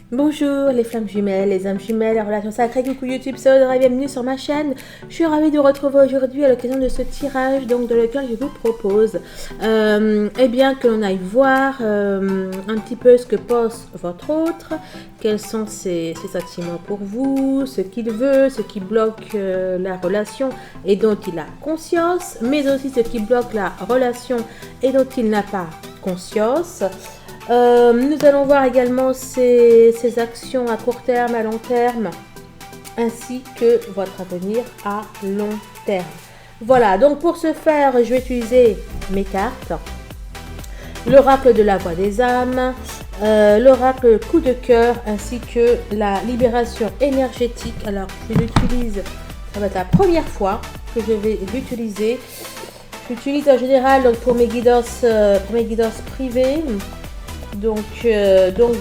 Bonjour les flammes jumelles, les âmes jumelles, les relations sacrées, coucou YouTube, c'est Audrey, bienvenue sur ma chaîne. Je suis ravie de vous retrouver aujourd'hui à l'occasion de ce tirage donc, de lequel je vous propose eh bien, que l'on aille voir un petit peu ce que pense votre autre, quels sont ses sentiments pour vous, ce qu'il veut, ce qui bloque la relation et dont il a conscience, mais aussi ce qui bloque la relation et dont il n'a pas conscience. Nous allons voir également ses actions à court terme, à long terme, ainsi que votre avenir à long terme. Voilà, donc pour ce faire, je vais utiliser mes cartes, l'oracle de la voix des âmes, l'oracle coup de cœur, ainsi que la libération énergétique. Alors, je l'utilise, ça va être la première fois que je vais l'utiliser. J'utilise en général donc, pour mes guidances privées. Donc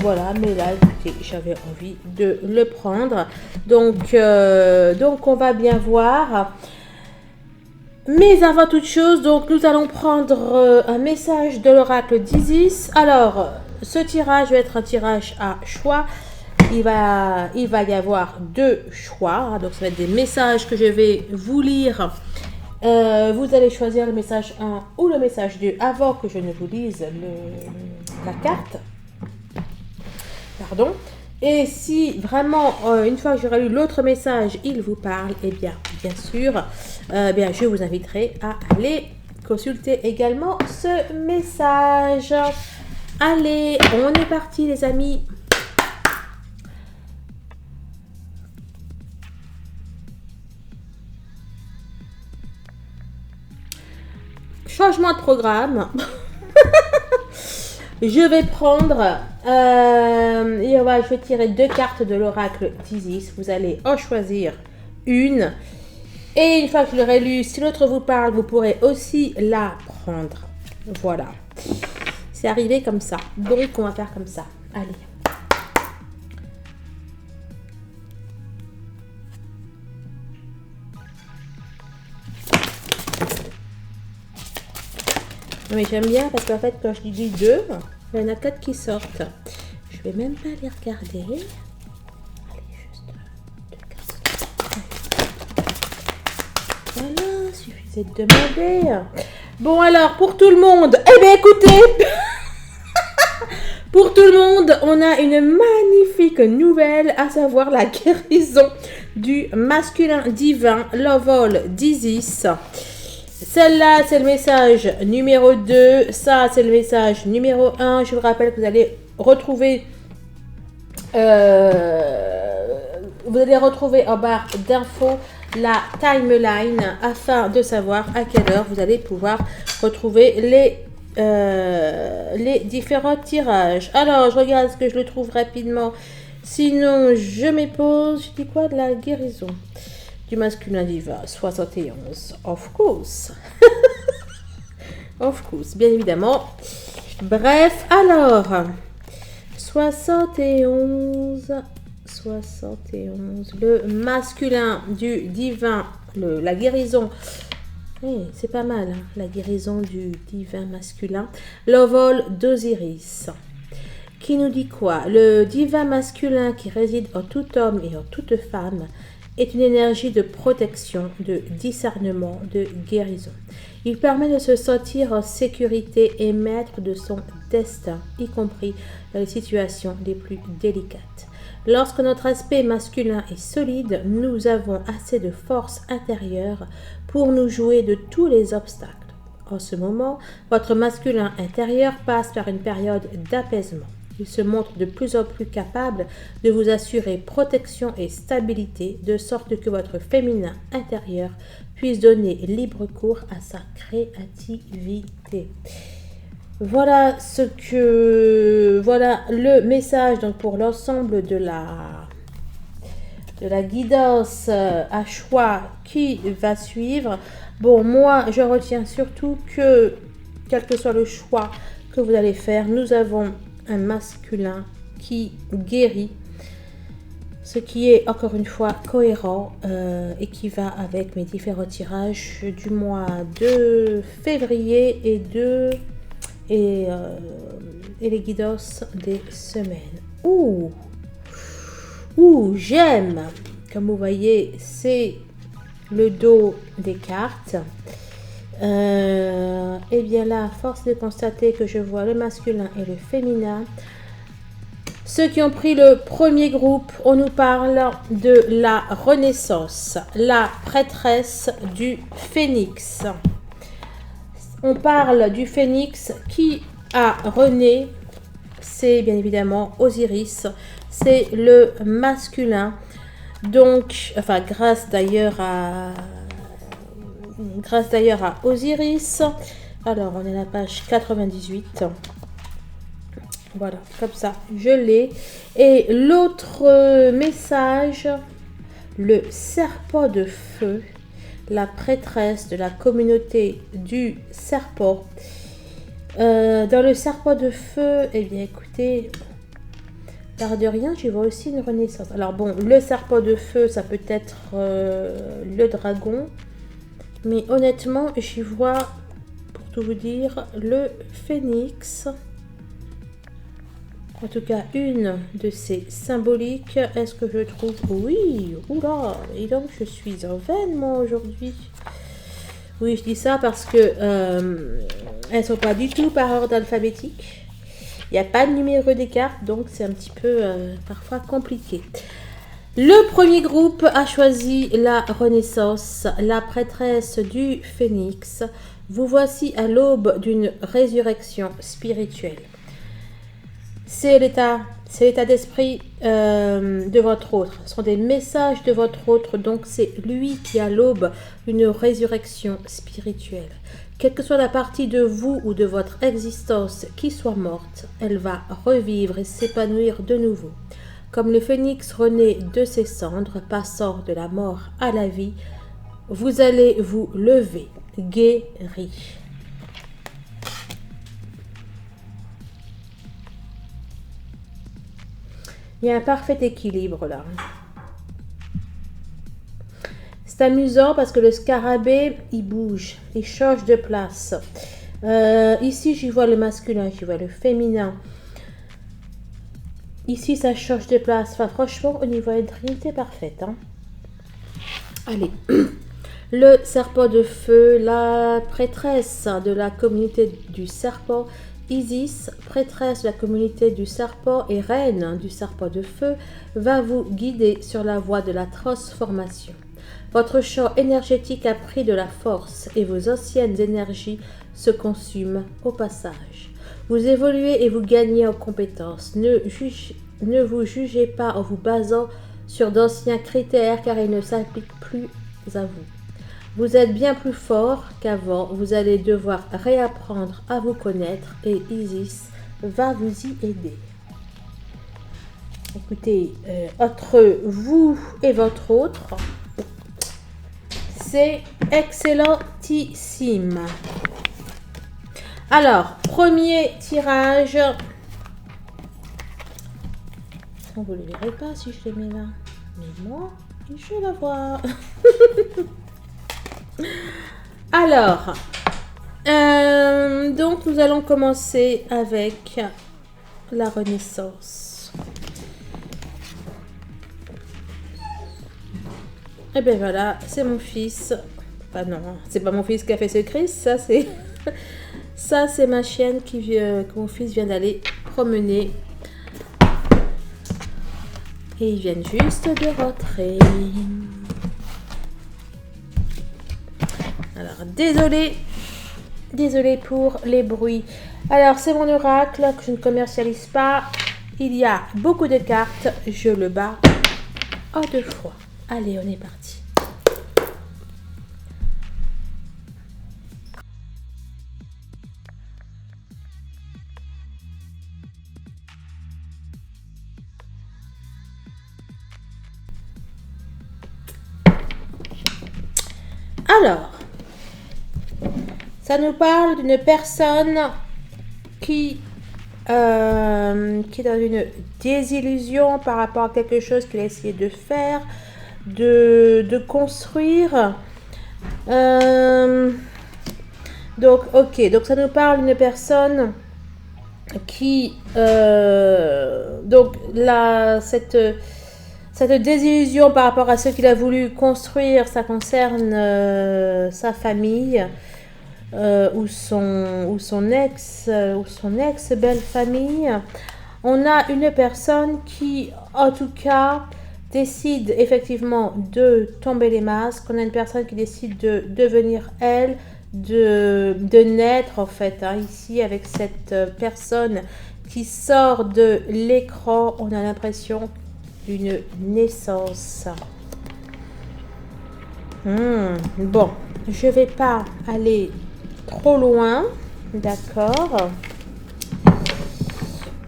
voilà, mais là, écoutez, j'avais envie de le prendre. Donc on va bien voir. Mais avant toute chose, donc nous allons prendre un message de l'oracle d'Isis. Alors, ce tirage va être un tirage à choix. Il va y avoir deux choix. Donc, ça va être des messages que je vais vous lire. Vous allez choisir le message 1 ou le message 2 avant que je ne vous lise la carte. Pardon. Et si vraiment, une fois que j'aurai lu l'autre message, il vous parle, eh bien sûr, je vous inviterai à aller consulter également ce message. Allez, on est parti les amis. Changement de programme. Je vais prendre, je vais tirer deux cartes de l'oracle d'Isis. Vous allez en choisir une. Et une fois que je l'aurai lu, si l'autre vous parle, vous pourrez aussi la prendre. Voilà. C'est arrivé comme ça. Donc, on va faire comme ça. Allez. Mais j'aime bien parce qu'en fait, quand je dis deux, il y en a quatre qui sortent. Je vais même pas les regarder. Allez, juste deux cartes. Voilà, suffisait de demander. Bon alors, pour tout le monde, eh bien écoutez, pour tout le monde, on a une magnifique nouvelle, à savoir la guérison du masculin divin, l'envol d'Isis. Celle-là, c'est le message numéro 2. Ça, c'est le message numéro 1. Je vous rappelle que vous allez retrouver en barre d'infos la timeline afin de savoir à quelle heure vous allez pouvoir retrouver les différents tirages. Alors, je regarde ce que je le trouve rapidement. Sinon, je m'épose. Je dis quoi de la guérison du masculin divin 71, of course. Of course, bien évidemment. Bref, alors 71, le masculin du divin, la guérison. C'est pas mal, hein, la guérison du divin masculin. L'envol d'Osiris. Qui nous dit quoi? Le divin masculin qui réside en tout homme et en toute femme est une énergie de protection, de discernement, de guérison. Il permet de se sentir en sécurité et maître de son destin, y compris dans les situations les plus délicates. Lorsque notre aspect masculin est solide, nous avons assez de force intérieure pour nous jouer de tous les obstacles. En ce moment, votre masculin intérieur passe par une période d'apaisement. Il se montre de plus en plus capable de vous assurer protection et stabilité, de sorte que votre féminin intérieur puisse donner libre cours à sa créativité. Voilà le message donc pour l'ensemble de la guidance à choix qui va suivre. Bon, moi, je retiens surtout que, quel que soit le choix que vous allez faire, nous avons un masculin qui guérit, ce qui est encore une fois cohérent et qui va avec mes différents tirages du mois de février et les guidances des semaines. Ouh, ou j'aime. Comme vous voyez, c'est le dos des cartes. Et bien là, force de constater que je vois le masculin et le féminin. Ceux qui ont pris le premier groupe, on nous parle de la Renaissance, la prêtresse du Phénix. On parle du Phénix qui a rené, c'est bien évidemment Osiris, c'est le masculin. Donc, enfin, grâce d'ailleurs à Osiris. Alors, on est à la page 98. Voilà, comme ça, je l'ai. Et l'autre message, le serpent de feu, la prêtresse de la communauté du serpent. Dans le serpent de feu, eh bien, écoutez, l'air de rien, j'y vois aussi une renaissance. Alors bon, le serpent de feu, ça peut être le dragon. Mais honnêtement, j'y vois, pour tout vous dire, le phénix. En tout cas, une de ces symboliques. Est-ce que je trouve... Oui, oula, et donc je suis en veine, moi, aujourd'hui. Oui, je dis ça parce que elles sont pas du tout par ordre alphabétique. Il n'y a pas de numéro des cartes, donc c'est un petit peu parfois compliqué. Le premier groupe a choisi la Renaissance, la prêtresse du Phénix. Vous voici à l'aube d'une résurrection spirituelle. C'est l'état d'esprit de votre autre. Ce sont des messages de votre autre, donc c'est lui qui a l'aube d'une résurrection spirituelle. Quelle que soit la partie de vous ou de votre existence qui soit morte, elle va revivre et s'épanouir de nouveau. Comme le phénix renaît de ses cendres, passant de la mort à la vie, vous allez vous lever, guéri. Il y a un parfait équilibre là. C'est amusant parce que le scarabée, il bouge, il change de place. Ici, j'y vois le masculin, j'y vois le féminin. Ici, ça change de place. Enfin, franchement, au niveau d'une trinité parfaite. Hein. Allez. Le serpent de feu, la prêtresse de la communauté du serpent, Isis, prêtresse de la communauté du serpent et reine du serpent de feu, va vous guider sur la voie de la transformation. Votre champ énergétique a pris de la force et vos anciennes énergies se consument au passage. Vous évoluez et vous gagnez en compétences. Ne vous jugez pas en vous basant sur d'anciens critères car ils ne s'appliquent plus à vous. Vous êtes bien plus fort qu'avant, vous allez devoir réapprendre à vous connaître et Isis va vous y aider. Écoutez, entre vous et votre autre, c'est excellentissime. Alors, premier tirage. Vous ne le verrez pas si je les mets là. Mais moi, je la vois. Alors, donc nous allons commencer avec la Renaissance. Et bien voilà, c'est mon fils. Enfin non, c'est pas mon fils qui a fait ce Christ, ça c'est... Ça c'est ma chienne que mon fils vient d'aller promener. Et ils viennent juste de rentrer. Alors, désolé pour les bruits. Alors, c'est mon oracle que je ne commercialise pas. Il y a beaucoup de cartes. Je le bats en 2 fois. Allez, on est parti. Alors, ça nous parle d'une personne qui est dans une désillusion par rapport à quelque chose qu'il a essayé de faire, de construire. Donc, ok, donc ça nous parle d'une personne qui... donc, là, cette Cette désillusion par rapport à ce qu'il a voulu construire, ça concerne sa famille ou son ex belle famille. On a une personne qui, en tout cas, décide effectivement de tomber les masques. On a une personne qui décide de devenir elle, de naître en fait, hein, ici avec cette personne qui sort de l'écran. On a l'impression d'une naissance. Bon, je vais pas aller trop loin, d'accord.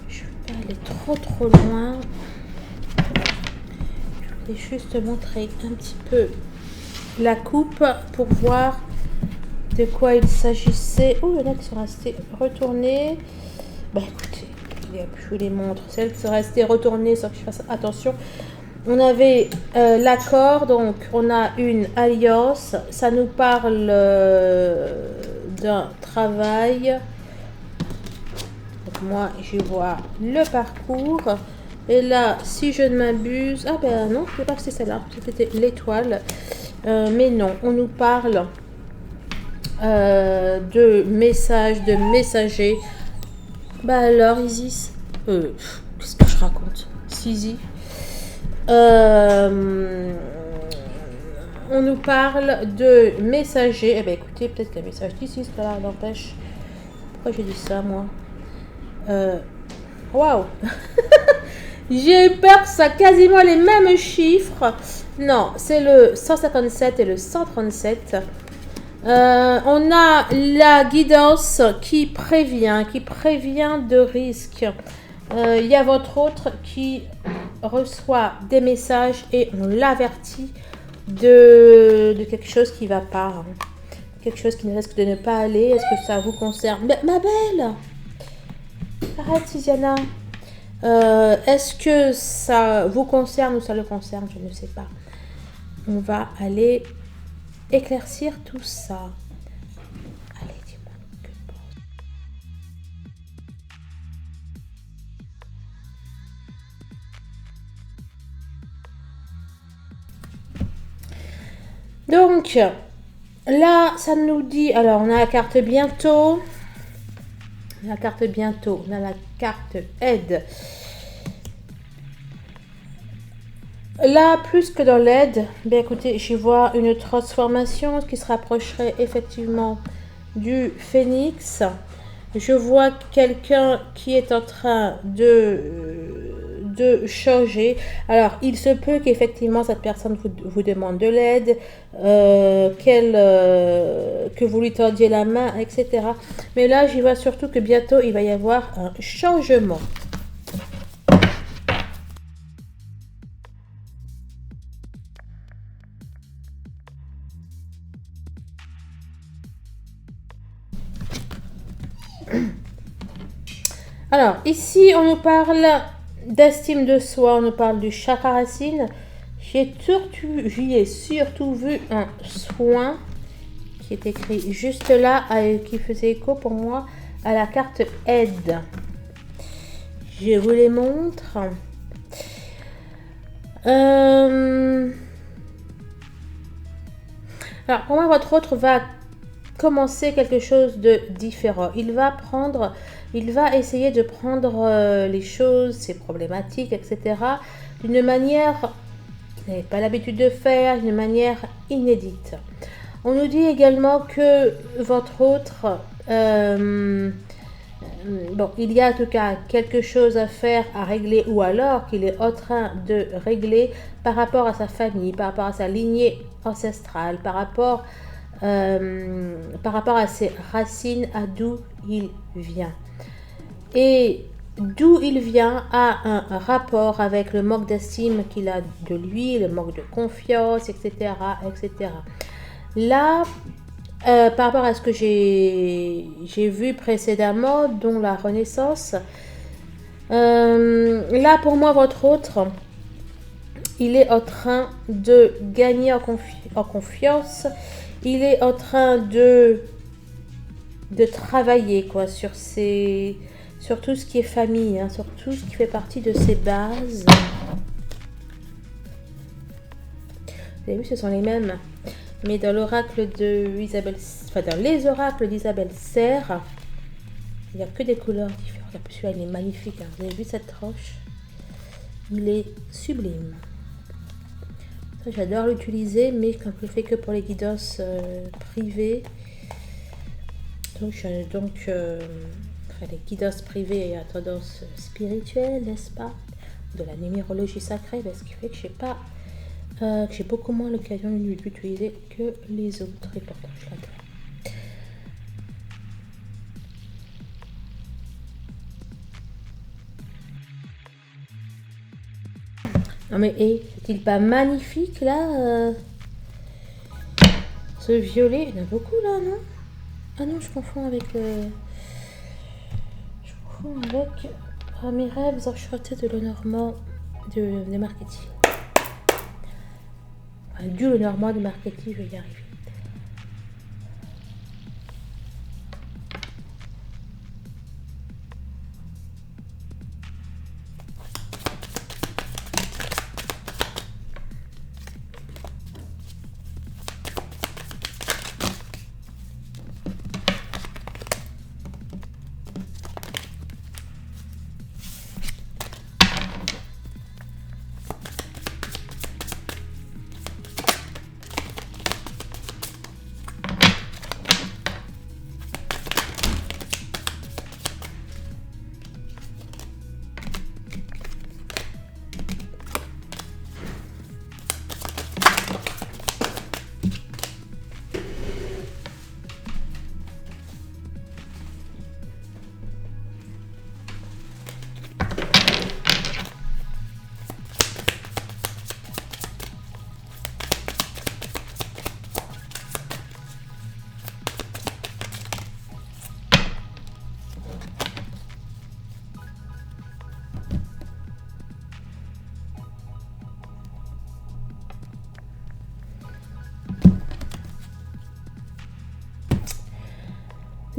Je vais pas aller trop loin. Je vais juste montrer un petit peu la coupe pour voir de quoi il s'agissait. Oh, il y en a qui sont restés retournés. Bah écoutez, je vous les montre. Celles qui sont restées retournées sans que je fasse attention. On avait l'accord, donc on a une alliance. Ça nous parle d'un travail. Donc moi, je vois le parcours. Et là, si je ne m'abuse... Ah ben non, je ne sais pas que c'est celle-là. C'était l'étoile. Mais non, on nous parle de messages, de messagers. Bah alors, Isis, qu'est-ce que je raconte? Sizi. On nous parle de messagers. Eh bien, écoutez, peut-être qu'un message d'ici, cela n'empêche. Pourquoi j'ai dit ça, moi? Waouh! J'ai eu peur que ce soit quasiment les mêmes chiffres. Non, c'est le 157 et le 137. On a la guidance qui prévient de risques. Il y a votre autre qui reçoit des messages et on l'avertit de quelque chose qui ne va pas. Hein. Quelque chose qui ne risque de ne pas aller. Est-ce que ça vous concerne? Mais, ma belle! Arrête, Tiziana. Est-ce que ça vous concerne ou ça le concerne? Je ne sais pas. On va aller éclaircir tout ça. Allez, dis-moi que donc, là, ça nous dit... Alors, on a la carte bientôt. On a la carte bientôt. On a la carte aide. Là, plus que dans l'aide, bien écoutez, j'y vois une transformation qui se rapprocherait effectivement du phénix. Je vois quelqu'un qui est en train de changer. Alors, il se peut qu'effectivement cette personne vous demande de l'aide, que vous lui tendiez la main, etc. Mais là, j'y vois surtout que bientôt, il va y avoir un changement. Alors, ici, on nous parle d'estime de soi, on nous parle du chakra racine. J'y ai surtout vu un soin qui est écrit juste là, qui faisait écho pour moi à la carte aide. Je vous les montre. Alors, pour moi, votre autre va commencer quelque chose de différent. Il va essayer de prendre les choses, ses problématiques, etc. d'une manière qu'il n'avait pas l'habitude de faire, d'une manière inédite. On nous dit également que votre autre, bon, il y a en tout cas quelque chose à faire, à régler, ou alors qu'il est en train de régler par rapport à sa famille, par rapport à sa lignée ancestrale, par rapport à ses racines, à d'où il vient. Et d'où il vient a un rapport avec le manque d'estime qu'il a de lui, le manque de confiance, etc. etc. Là, par rapport à ce que j'ai vu précédemment, dont la renaissance, là pour moi, votre autre, il est en train de gagner en confiance. Il est en train de travailler quoi, sur tout ce qui est famille, hein, sur tout ce qui fait partie de ses bases. Vous avez vu, ce sont les mêmes. Mais dans l'oracle de Isabelle, enfin dans les oracles d'Isabelle Serre, il n'y a que des couleurs différentes. En plus, celui-là, il est magnifique. Hein. Vous avez vu cette roche? Il est sublime. Ça, j'adore l'utiliser, mais quand je le fais que pour les guidances privées. Donc, les guidances privées à tendance spirituelle, n'est-ce pas? De la numérologie sacrée, ce qui fait que j'ai beaucoup moins l'occasion de l'utiliser que les autres. Et pourtant, je l'adore. Non mais, c'est-il pas magnifique là ce violet, il y en a beaucoup là, non? Ah non, je confonds avec... Je confonds avec mes rêves enchantés de Lenormand de marketing. Enfin, du Lenormand de marketing, je vais y arriver.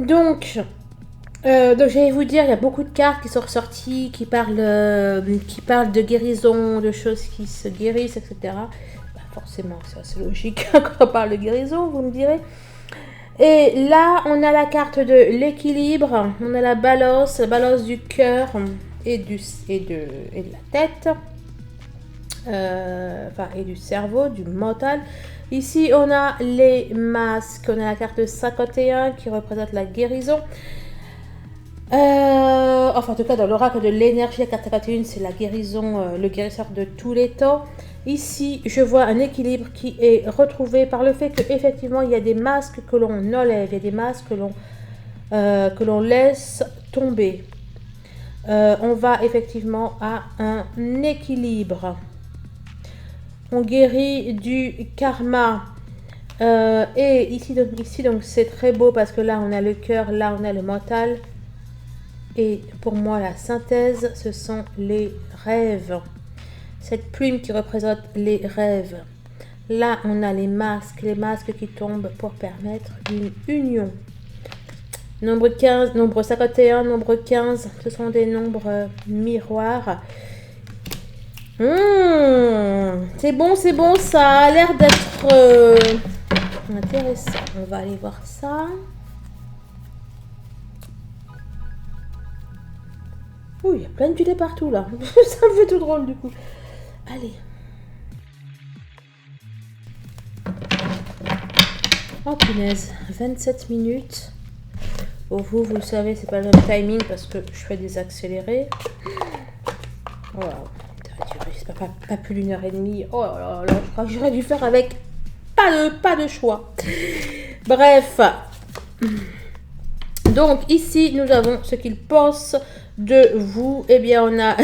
Donc, j'allais vous dire, il y a beaucoup de cartes qui sont ressorties, qui parlent de guérison, de choses qui se guérissent, etc. Bah, forcément, c'est assez logique quand on parle de guérison, vous me direz. Et là, on a la carte de l'équilibre, on a la balance du cœur et de la tête, et du cerveau, du mental. Ici, on a les masques. On a la carte 51 qui représente la guérison. En tout cas, dans l'oracle de l'énergie, la carte 51, c'est la guérison, le guérisseur de tous les temps. Ici, je vois un équilibre qui est retrouvé par le fait qu'effectivement, il y a des masques que l'on enlève, il y a des masques que l'on laisse tomber. On va effectivement à un équilibre. On guérit du karma. Et ici, donc c'est très beau parce que là, on a le cœur, là, on a le mental. Et pour moi, la synthèse, ce sont les rêves. Cette plume qui représente les rêves. Là, on a les masques qui tombent pour permettre une union. Nombre 15, nombre 51, nombre 15, ce sont des nombres miroirs. C'est bon, ça a l'air d'être intéressant. On va aller voir ça. Oh, il y a plein de violet partout là. Ça me fait tout drôle du coup. Allez. Oh punaise, 27 minutes. Pour vous, vous le savez, c'est pas le même timing parce que je fais des accélérés. Wow. C'est pas plus d'une heure et demie. Oh là là, je crois que j'aurais dû faire avec pas de choix. Bref. Donc ici, nous avons ce qu'il pense de vous. Eh bien, on a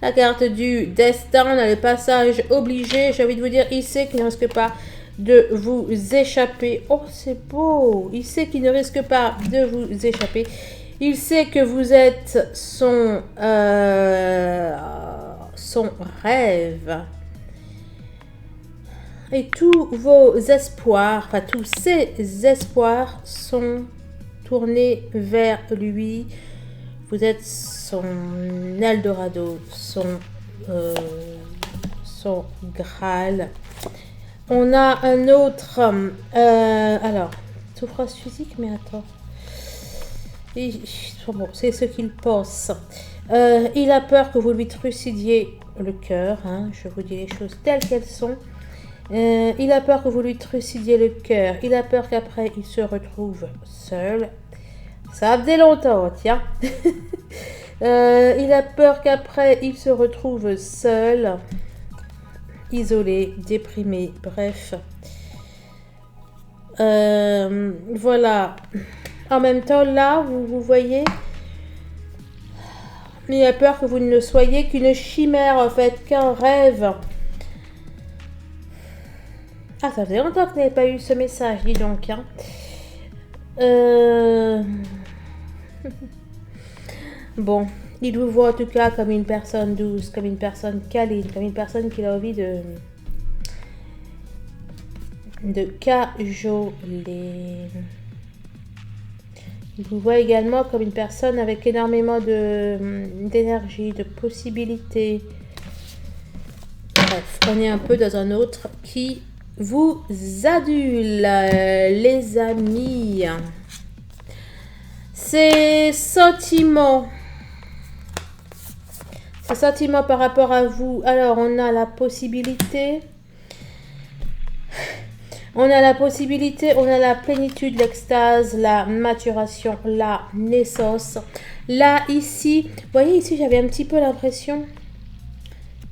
la carte du destin, on a le passage obligé. J'ai envie de vous dire, il sait qu'il ne risque pas de vous échapper. Oh, c'est beau. Il sait qu'il ne risque pas de vous échapper. Il sait que vous êtes son rêve. Et tous vos espoirs, enfin tous ses espoirs sont tournés vers lui. Vous êtes son Eldorado, son Graal. On a un autre. Alors, souffrance physique, mais attends. Bon, c'est ce qu'il pense. Il a peur que vous lui trucidiez le cœur. Hein, je vous dis les choses telles qu'elles sont. Il a peur que vous lui trucidiez le cœur. Il a peur qu'après il se retrouve seul. Ça faisait longtemps, tiens. Il a peur qu'après il se retrouve seul, isolé, déprimé, bref. Voilà. En même temps, là, vous voyez, il a peur que vous ne soyez qu'une chimère, en fait, qu'un rêve. Ah, ça faisait longtemps que vous n'avez pas eu ce message, dis donc. Hein. Bon, il vous voit en tout cas comme une personne douce, comme une personne câline, comme une personne qui a envie de cajoler. Il vous voit également comme une personne avec énormément d'énergie, de possibilités. Bref, on est un peu dans un autre qui vous adule, les amis. Ces sentiments par rapport à vous. Alors, on a la possibilité, on a la plénitude, l'extase, la maturation, la naissance. Là, ici, vous voyez, ici, j'avais un petit peu l'impression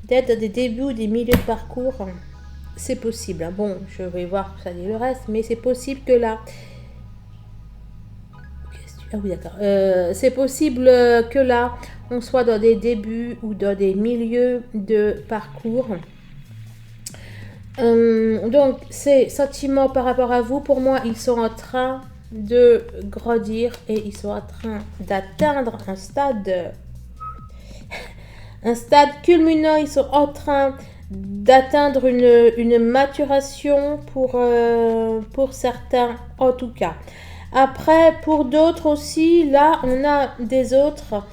d'être dans des débuts ou des milieux de parcours. C'est possible. Bon, je vais voir ça dit le reste, mais c'est possible que là... Ah oui, d'accord. C'est possible que là, on soit dans des débuts ou dans des milieux de parcours. Donc, ces sentiments par rapport à vous, pour moi, ils sont en train de grandir et ils sont en train d'atteindre un stade culminant. Ils sont en train d'atteindre une maturation pour certains, en tout cas. Après, pour d'autres aussi, là, on a des autres...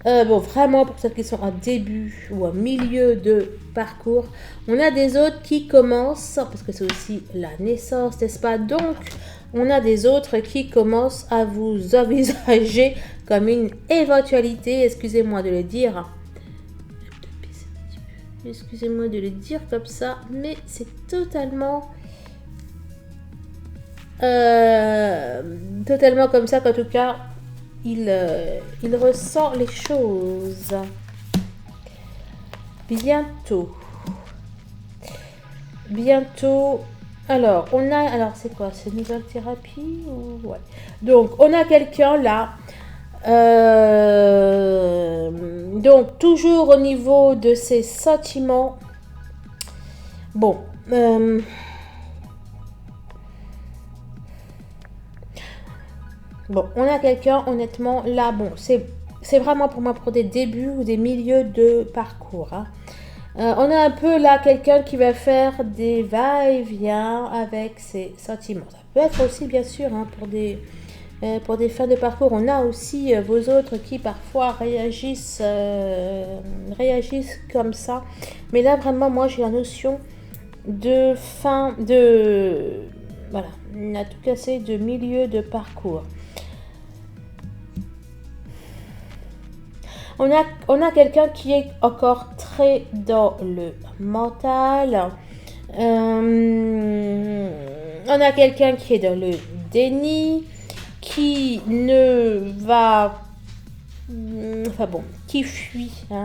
bon, vraiment, pour ceux qui sont en début ou en milieu de parcours, on a des autres qui commencent, parce que c'est aussi la naissance, n'est-ce pas? Donc, on a des autres qui commencent à vous envisager comme une éventualité, excusez-moi de le dire. Excusez-moi de le dire comme ça, mais c'est totalement comme ça qu'en tout cas, il ressent les choses. Bientôt. Alors, c'est quoi? C'est nouvelle thérapie ou... Ouais. Donc, on a quelqu'un là. Donc, toujours au niveau de ses sentiments. Bon. Bon, on a quelqu'un, honnêtement, là, bon, c'est vraiment pour moi pour des débuts ou des milieux de parcours. Hein. On a un peu là quelqu'un qui va faire des va-et-vient avec ses sentiments. Ça peut être aussi, bien sûr, hein, pour des fins de parcours. On a aussi vos autres qui parfois réagissent comme ça. Mais là, vraiment, moi, j'ai la notion de fin de... Voilà, on a tout cassé de milieu de parcours. On a quelqu'un qui est encore très dans le mental. On a quelqu'un qui est dans le déni, qui ne va... Enfin bon, qui fuit. Hein,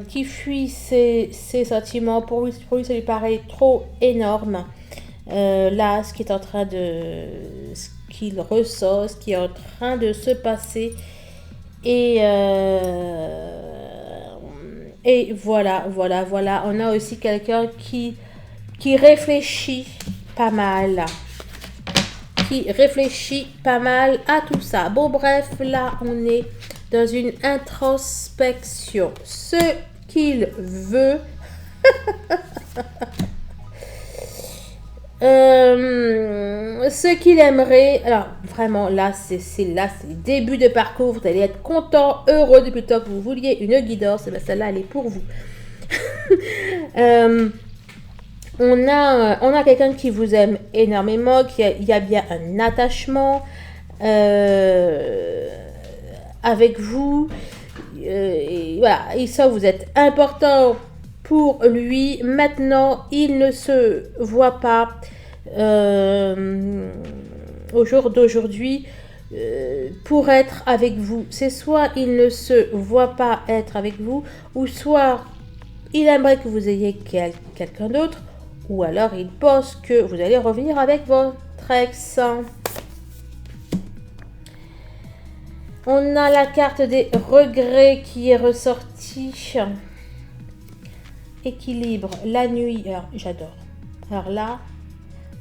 qui fuit ses sentiments. Pour lui, ça lui paraît trop énorme. Là, ce qu'il ressent, ce qui est en train de se passer. Et voilà. On a aussi quelqu'un qui réfléchit pas mal. À tout ça. Bon, bref, là, on est dans une introspection. Ce qu'il veut... ce qu'il aimerait, alors vraiment là c'est le début de parcours, vous allez être content, heureux depuis le temps que vous vouliez une guidance, et bien celle-là elle est pour vous. On a quelqu'un qui vous aime énormément, il y a bien un attachement avec vous. Et voilà, et ça, vous êtes important pour lui. Maintenant, il ne se voit pas au jour d'aujourd'hui pour être avec vous. C'est soit il ne se voit pas être avec vous, ou soit il aimerait que vous ayez quelqu'un d'autre, ou alors il pense que vous allez revenir avec votre ex. On a la carte des regrets qui est ressortie. Équilibre, la nuit. Alors, j'adore. Alors là,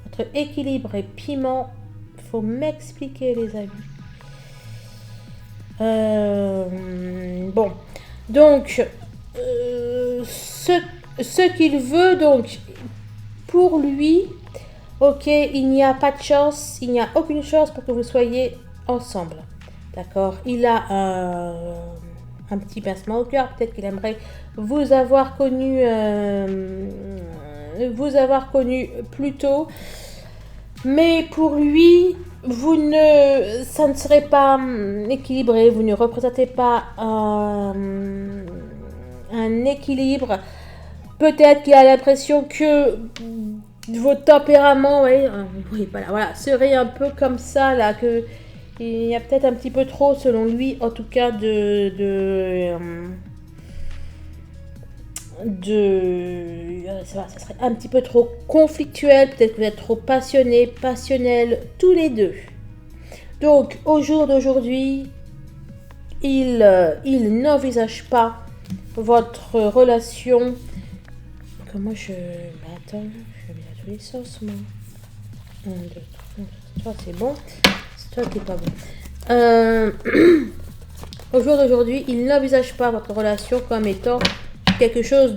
entre équilibre et piment, il faut m'expliquer, les amis. Bon, donc, ce qu'il veut, donc, pour lui, ok, il n'y a pas de chance, il n'y a aucune chance pour que vous soyez ensemble. D'accord, il a un petit pincement au cœur, peut-être qu'il aimerait vous avoir connu plus tôt, mais pour lui, ça ne serait pas équilibré, vous ne représentez pas un équilibre. Peut-être qu'il a l'impression que votre tempérament, voilà, serait un peu comme ça là, que il y a peut-être un petit peu trop, selon lui, en tout cas, ça serait un petit peu trop conflictuel, peut-être que vous êtes trop passionnels, tous les deux. Donc, au jour d'aujourd'hui, il n'envisage pas votre relation. Comment attends, je vais mettre tous les sens, moi. 1, 2, 3, c'est bon. C'est toi qui est pas bon. Au jour d'aujourd'hui, il n'envisage pas votre relation comme étant quelque chose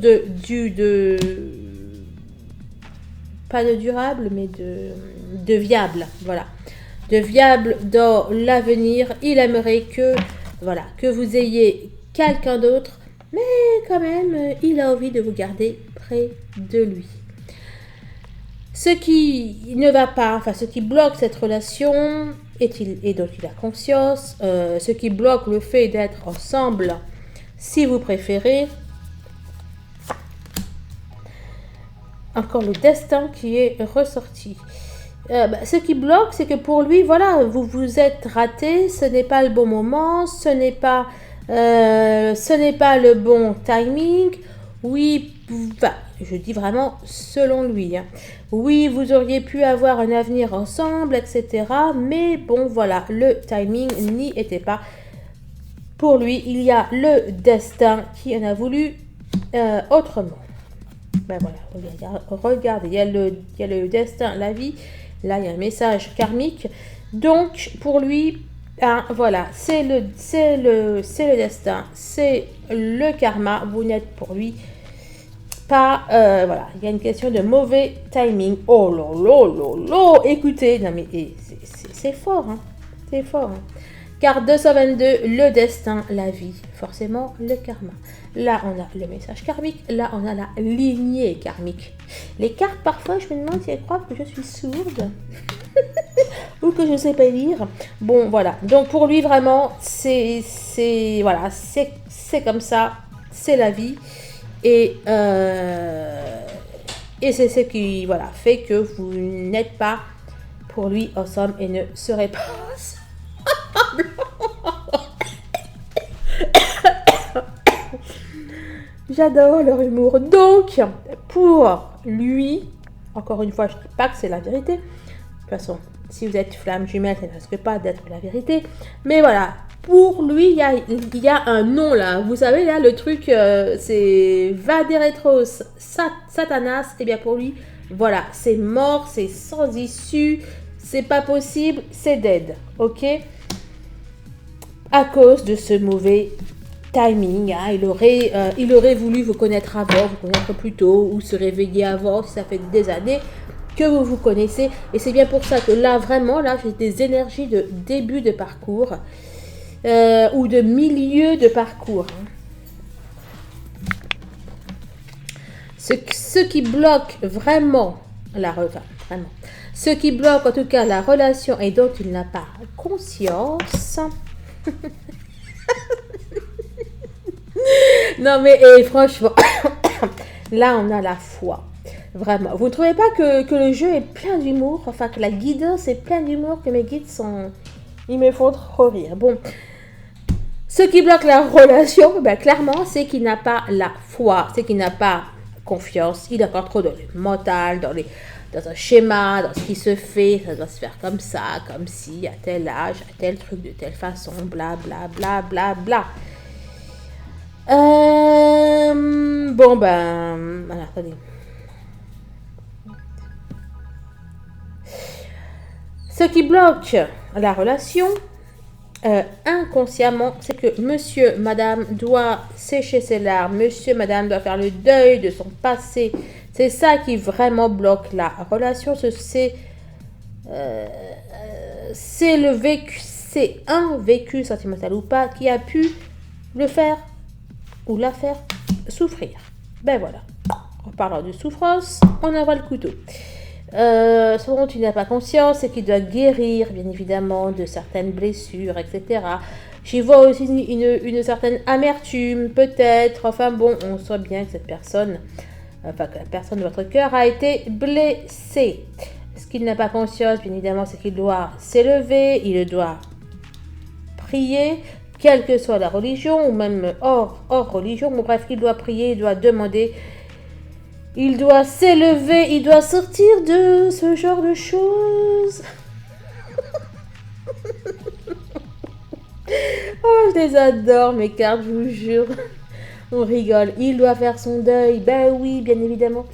pas de durable, mais de viable. Voilà. De viable dans l'avenir. Il aimerait que vous ayez quelqu'un d'autre, mais quand même, il a envie de vous garder près de lui. Ce qui ne va pas, enfin ce qui bloque cette relation, et dont il a conscience, ce qui bloque le fait d'être ensemble, si vous préférez, encore le destin qui est ressorti. Ce qui bloque, c'est que pour lui, voilà, vous vous êtes raté, ce n'est pas le bon moment, ce n'est pas le bon timing. Oui, je dis vraiment selon lui. Oui, vous auriez pu avoir un avenir ensemble, etc. Mais bon, voilà, le timing n'y était pas. Pour lui, il y a le destin qui en a voulu autrement. Ben voilà, regardez, il y a le destin, la vie. Là, il y a un message karmique. Donc, pour lui, voilà, c'est le destin, c'est le karma. Vous n'êtes pour lui pas, voilà, il y a une question de mauvais timing. Oh là, écoutez, non mais c'est fort, hein, c'est fort. Hein. Carte 222, le destin, la vie, forcément le karma. Là, on a le message karmique, là, on a la lignée karmique. Les cartes, parfois, je me demande si elles croient que je suis sourde ou que je ne sais pas lire. Bon, voilà. Donc, pour lui, vraiment, c'est comme ça, c'est la vie. Et c'est ce qui, voilà, fait que vous n'êtes pas, pour lui, ensemble et ne serez pas ensemble. J'adore leur humour. Donc, pour lui, encore une fois, je ne dis pas que c'est la vérité. De toute façon, si vous êtes flamme jumelle, ça ne risque pas d'être la vérité. Mais voilà, pour lui, il y a un nom là. Vous savez, là, le truc, c'est Vaderetros Satanas. Et bien pour lui, voilà, c'est mort, c'est sans issue, c'est pas possible, c'est dead. Ok? À cause de ce mauvais timing, hein, il aurait voulu vous connaître avant, vous connaître plus tôt, ou se réveiller avant, si ça fait des années que vous vous connaissez. Et c'est bien pour ça que là, vraiment, là, j'ai des énergies de début de parcours, ou de milieu de parcours. Hein. Ce qui bloque vraiment vraiment, ce qui bloque en tout cas la relation et dont il n'a pas conscience. Non mais franchement, là on a la foi. Vraiment. Vous ne trouvez pas que le jeu est plein d'humour, enfin que la guidance est plein d'humour, que mes guides sont... Ils me font trop rire. Bon. Ce qui bloque la relation, ben, clairement, c'est qu'il n'a pas la foi, c'est qu'il n'a pas confiance. Il est encore trop dans le mental, dans un schéma, dans ce qui se fait. Ça doit se faire comme ça, comme si, à tel âge, à tel truc, de telle façon, bla bla bla bla bla. Bon ben... Alors, attendez. Ce qui bloque la relation, inconsciemment, c'est que monsieur, madame doit sécher ses larmes, monsieur, madame doit faire le deuil de son passé. C'est ça qui vraiment bloque la relation. C'est le vécu, c'est un vécu sentimental ou pas qui a pu le faire ou la faire souffrir. Ben voilà. En parlant de souffrance, on envoie le couteau. Ce dont il n'a pas conscience, c'est qu'il doit guérir, bien évidemment, de certaines blessures, etc. J'y vois aussi une certaine amertume, peut-être. Enfin bon, on sent bien que cette personne, que la personne de votre cœur a été blessée. Ce qu'il n'a pas conscience, bien évidemment, c'est qu'il doit s'élever, il doit prier, quelle que soit la religion, ou même hors religion. Bon, bref, il doit prier, il doit demander. Il doit s'élever, il doit sortir de ce genre de choses. Oh, je les adore, mes cartes, je vous jure. On rigole. Il doit faire son deuil. Ben oui, bien évidemment.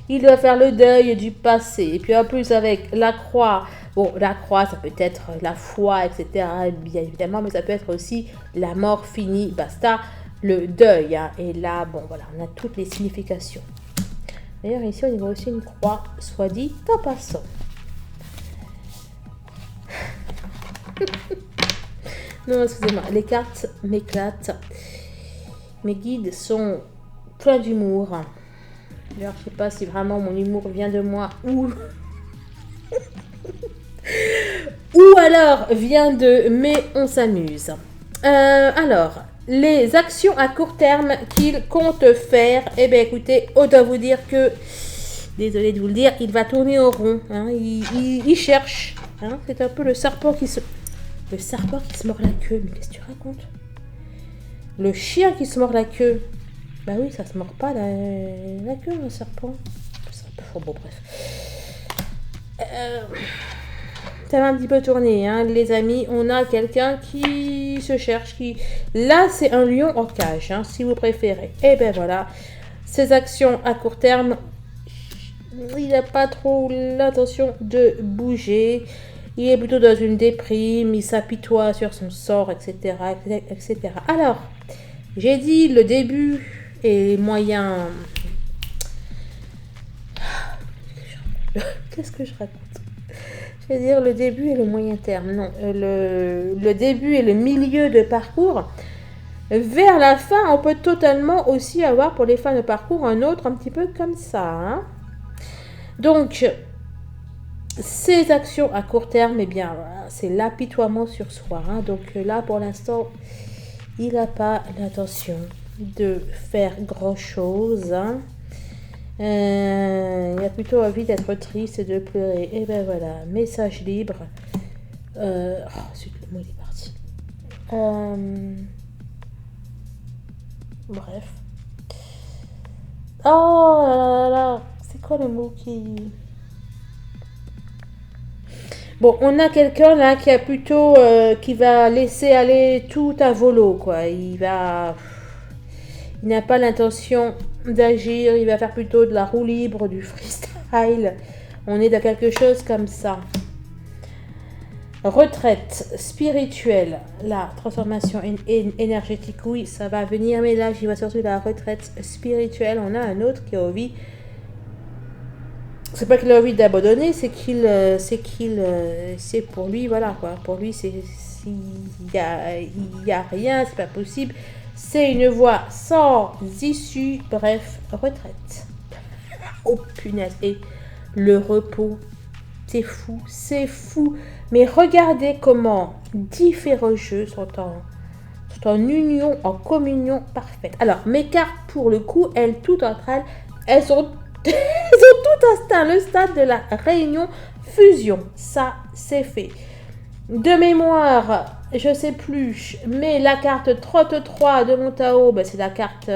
Il doit faire le deuil du passé. Et puis en plus, avec la croix. Bon, la croix, ça peut être la foi, etc. Bien évidemment, mais ça peut être aussi la mort finie. Basta, le deuil. Hein. Et là, bon, voilà, on a toutes les significations. D'ailleurs, ici, on y voit aussi une croix, soit dit en passant. Non, excusez-moi, les cartes m'éclatent. Mes guides sont pleins d'humour. D'ailleurs, je ne sais pas si vraiment mon humour vient de moi ou... ou alors vient de... Mais on s'amuse. Alors... Les actions à court terme qu'il compte faire, eh bien écoutez, autant vous dire que, désolé de vous le dire, il va tourner en rond, hein, il cherche, hein, c'est un peu le serpent qui se mord la queue, mais qu'est-ce que tu racontes? Le chien qui se mord la queue, bah oui, ça se mord pas la queue, un serpent, c'est un peu fort, bon bref. Ça va un petit peu tourner, hein, les amis. On a quelqu'un qui se cherche, Là, c'est un lion en cage, hein, si vous préférez. Et ben voilà, ces actions à court terme, il n'a pas trop l'intention de bouger. Il est plutôt dans une déprime, il s'apitoie sur son sort, etc., etc. Alors, j'ai dit le début et les moyens... Qu'est-ce que je raconte? C'est-à-dire le début et le moyen terme. Non, le début et le milieu de parcours. Vers la fin, on peut totalement aussi avoir pour les fins de parcours un autre un petit peu comme ça. Hein. Donc, ces actions à court terme, eh bien, c'est l'apitoiement sur soi. Hein. Donc là, pour l'instant, il n'a pas l'intention de faire grand-chose. Hein. Il a plutôt envie d'être triste et de pleurer. Et ben voilà, message libre. Zut, le mot est parti. Bref. Oh là là là, c'est quoi le mot qui... Bon, on a quelqu'un là qui a plutôt... qui va laisser aller tout à volo, quoi. Il n'a pas l'intention d'agir, il va faire plutôt de la roue libre, du freestyle. On est dans quelque chose comme ça. Retraite spirituelle, la transformation énergétique, oui, ça va venir, mais là, j'y vois surtout la retraite spirituelle. On a un autre qui a envie... C'est pas qu'il a envie d'abandonner, c'est pour lui, voilà, quoi. Pour lui, il y a rien, c'est pas possible. C'est une voie sans issue, bref, retraite. Oh punaise. Et le repos, c'est fou, c'est fou. Mais regardez comment différents jeux sont en union, en communion parfaite. Alors, mes cartes, pour le coup, elles, toutes entre elles, elles sont toutes à le stade de la réunion fusion. Ça, c'est fait. De mémoire, je sais plus, mais la carte 33 de mon Tao, ben, c'est la carte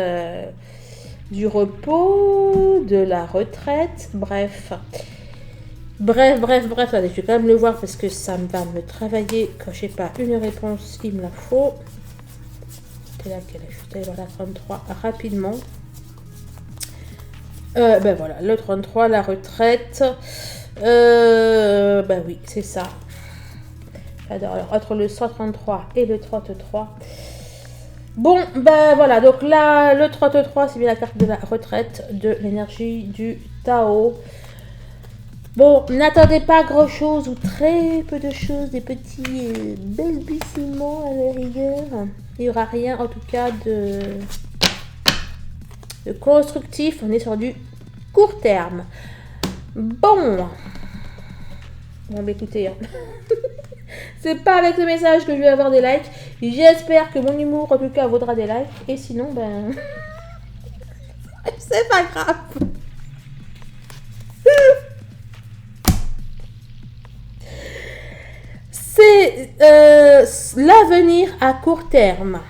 du repos, de la retraite, bref. Bref, allez, je vais quand même le voir parce que ça va me travailler. Quand je n'ai pas une réponse, il me la faut. C'était laquelle? Je vais aller voir la 33 rapidement. Ben voilà, le 33, la retraite. Ben oui, c'est ça. Alors, entre le 133 et le 33. Bon, ben voilà, donc là, le 33, c'est bien la carte de la retraite, de l'énergie du Tao. Bon, n'attendez pas grand-chose ou très peu de choses, des petits balbutiements à la rigueur. Il n'y aura rien, en tout cas, de constructif. On est sur du court terme. Bon, écoutez, hein. C'est pas avec ce message que je vais avoir des likes. J'espère que mon humour, en tout cas, vaudra des likes. Et sinon, ben... c'est pas grave. C'est l'avenir à court terme.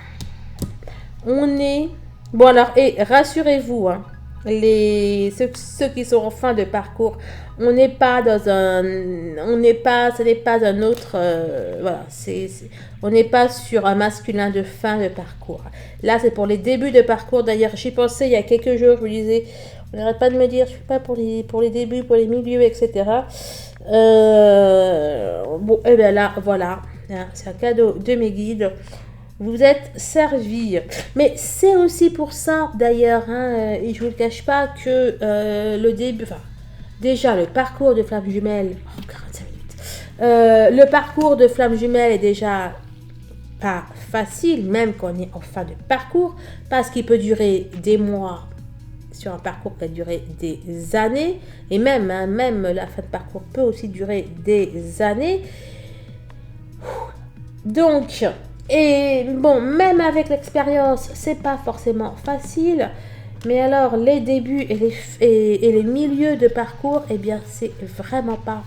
On est... Bon alors, et rassurez-vous, hein, ceux qui sont en fin de parcours, on n'est pas dans un... ce n'est pas un autre... voilà, on n'est pas sur un masculin de fin de parcours. Là, c'est pour les débuts de parcours. D'ailleurs, j'y pensais il y a quelques jours, je vous disais, on n'arrête pas de me dire, je ne suis pas pour les débuts, pour les milieux, etc. Bon, et bien là, voilà, hein, c'est un cadeau de mes guides. Vous êtes servis. Mais c'est aussi pour ça, d'ailleurs, hein, et je ne vous le cache pas, que le début, enfin, déjà le parcours de Flamme Jumelle, 45 minutes, le parcours de Flamme Jumelle est déjà pas facile, même quand on est en fin de parcours, parce qu'il peut durer des mois sur un parcours qui peut durer des années, et même la fin de parcours peut aussi durer des années. Donc, et bon, même avec l'expérience, c'est pas forcément facile, mais alors les débuts et les milieux de parcours, eh bien, c'est vraiment pas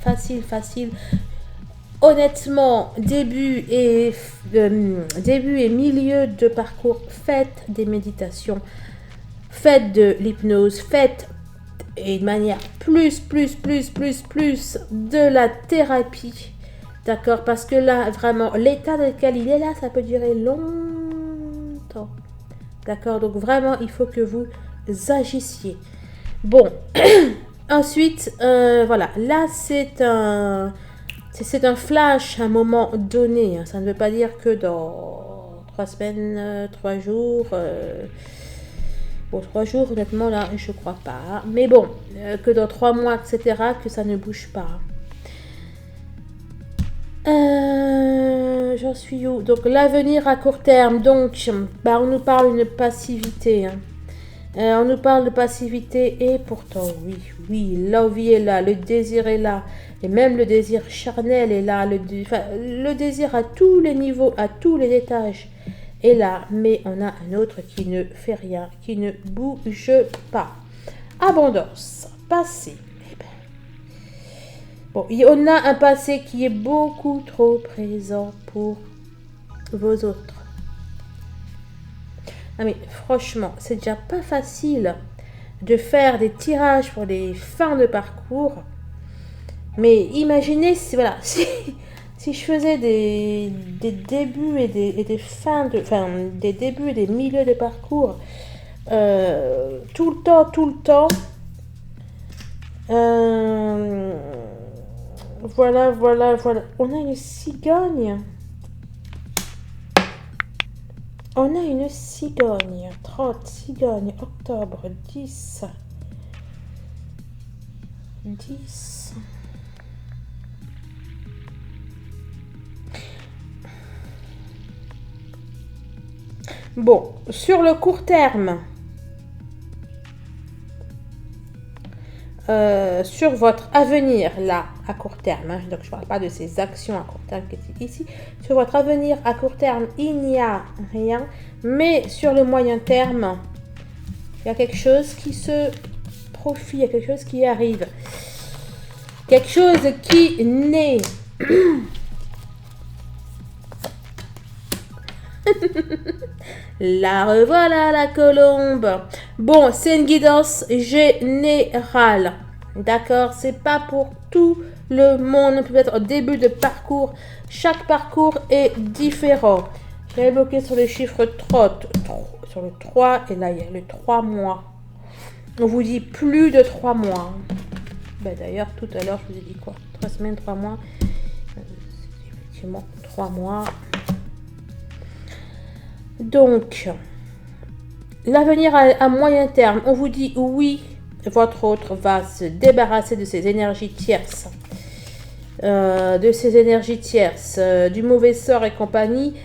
facile. Honnêtement, début et milieu de parcours, faites des méditations. Faites de l'hypnose, faites et de manière plus de la thérapie. D'accord? Parce que là, vraiment, l'état dans lequel il est là, ça peut durer longtemps. D'accord? Donc vraiment, il faut que vous agissiez. Bon. Ensuite, voilà. Là, c'est un flash à un moment donné. Hein. Ça ne veut pas dire que dans 3 semaines, 3 jours... Bon, 3 jours, honnêtement, là, je crois pas. Mais bon, que dans 3 mois, etc., que ça ne bouge pas. J'en suis où? Donc, l'avenir à court terme. Donc, bah, on nous parle d'une passivité. Hein. On nous parle de passivité et pourtant, oui, l'envie est là, le désir est là. Et même le désir charnel est là. Le désir à tous les niveaux, à tous les étages. Et là, mais on a un autre qui ne fait rien, qui ne bouge pas. Abondance, passé. Eh ben. Bon, on a un passé qui est beaucoup trop présent pour vos autres. Non mais franchement, c'est déjà pas facile de faire des tirages pour les fins de parcours. Mais imaginez si, voilà, si je faisais des débuts et des fins de... Enfin, des débuts et des milieux de parcours tout le temps. Voilà. On a une cigogne. On a une cigogne. 30 cigognes. Octobre 10. Bon, sur le court terme, sur votre avenir, là, à court terme. Hein. Donc, je ne parle pas de ces actions à court terme qui sont ici. Sur votre avenir, à court terme, il n'y a rien. Mais sur le moyen terme, il y a quelque chose qui se profile, il y a quelque chose qui arrive. Quelque chose qui naît. La revoilà, la colombe. Bon, c'est une guidance générale. D'accord? C'est pas pour tout le monde. Peut-être au début de parcours. Chaque parcours est différent. J'avais bloqué sur le chiffre 3. Sur le 3. Et là, il y a le 3 mois. On vous dit plus de 3 mois. Ben, d'ailleurs, tout à l'heure, je vous ai dit quoi? 3 semaines, 3 mois. Effectivement, 3 mois. Donc, l'avenir à moyen terme, on vous dit oui, votre autre va se débarrasser de ces énergies tierces, du mauvais sort et compagnie.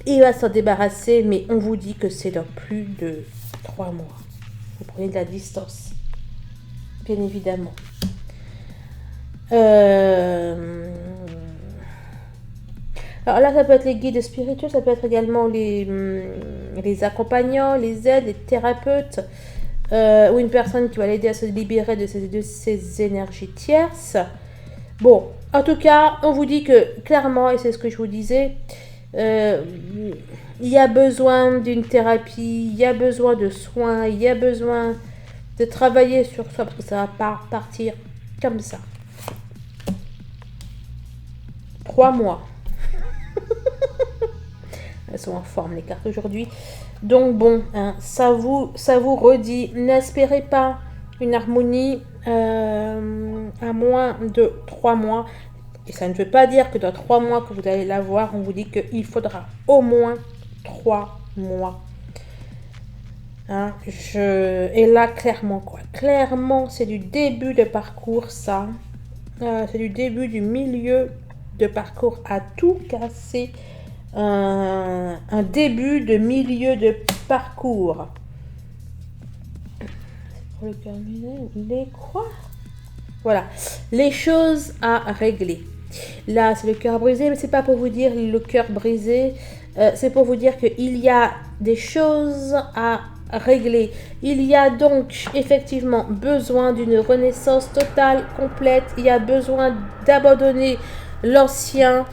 Il va s'en débarrasser, mais on vous dit que c'est dans plus de 3 mois. Vous prenez de la distance, bien évidemment. Alors là, ça peut être les guides spirituels, ça peut être également les accompagnants, les aides, les thérapeutes, ou une personne qui va l'aider à se libérer de ces énergies tierces. Bon, en tout cas, on vous dit que clairement, et c'est ce que je vous disais, il y a besoin d'une thérapie, il y a besoin de soins, il y a besoin de travailler sur soi, parce que ça va pas partir comme ça. 3 mois. Elles sont en forme, les cartes aujourd'hui. Donc bon, hein, ça vous redit, n'espérez pas une harmonie à moins de 3 mois. Et ça ne veut pas dire que dans 3 mois que vous allez l'avoir, on vous dit qu'il faudra au moins 3 mois. Hein, et là, clairement, quoi. Clairement, c'est du début de parcours, ça. C'est du début du milieu de parcours à tout casser. Un début de milieu de parcours. Pour le terminer, les quoi? Voilà, les choses à régler. Là, c'est le cœur brisé, mais c'est pas pour vous dire le cœur brisé. C'est pour vous dire qu'il y a des choses à régler. Il y a donc effectivement besoin d'une renaissance totale, complète. Il y a besoin d'abandonner l'ancien.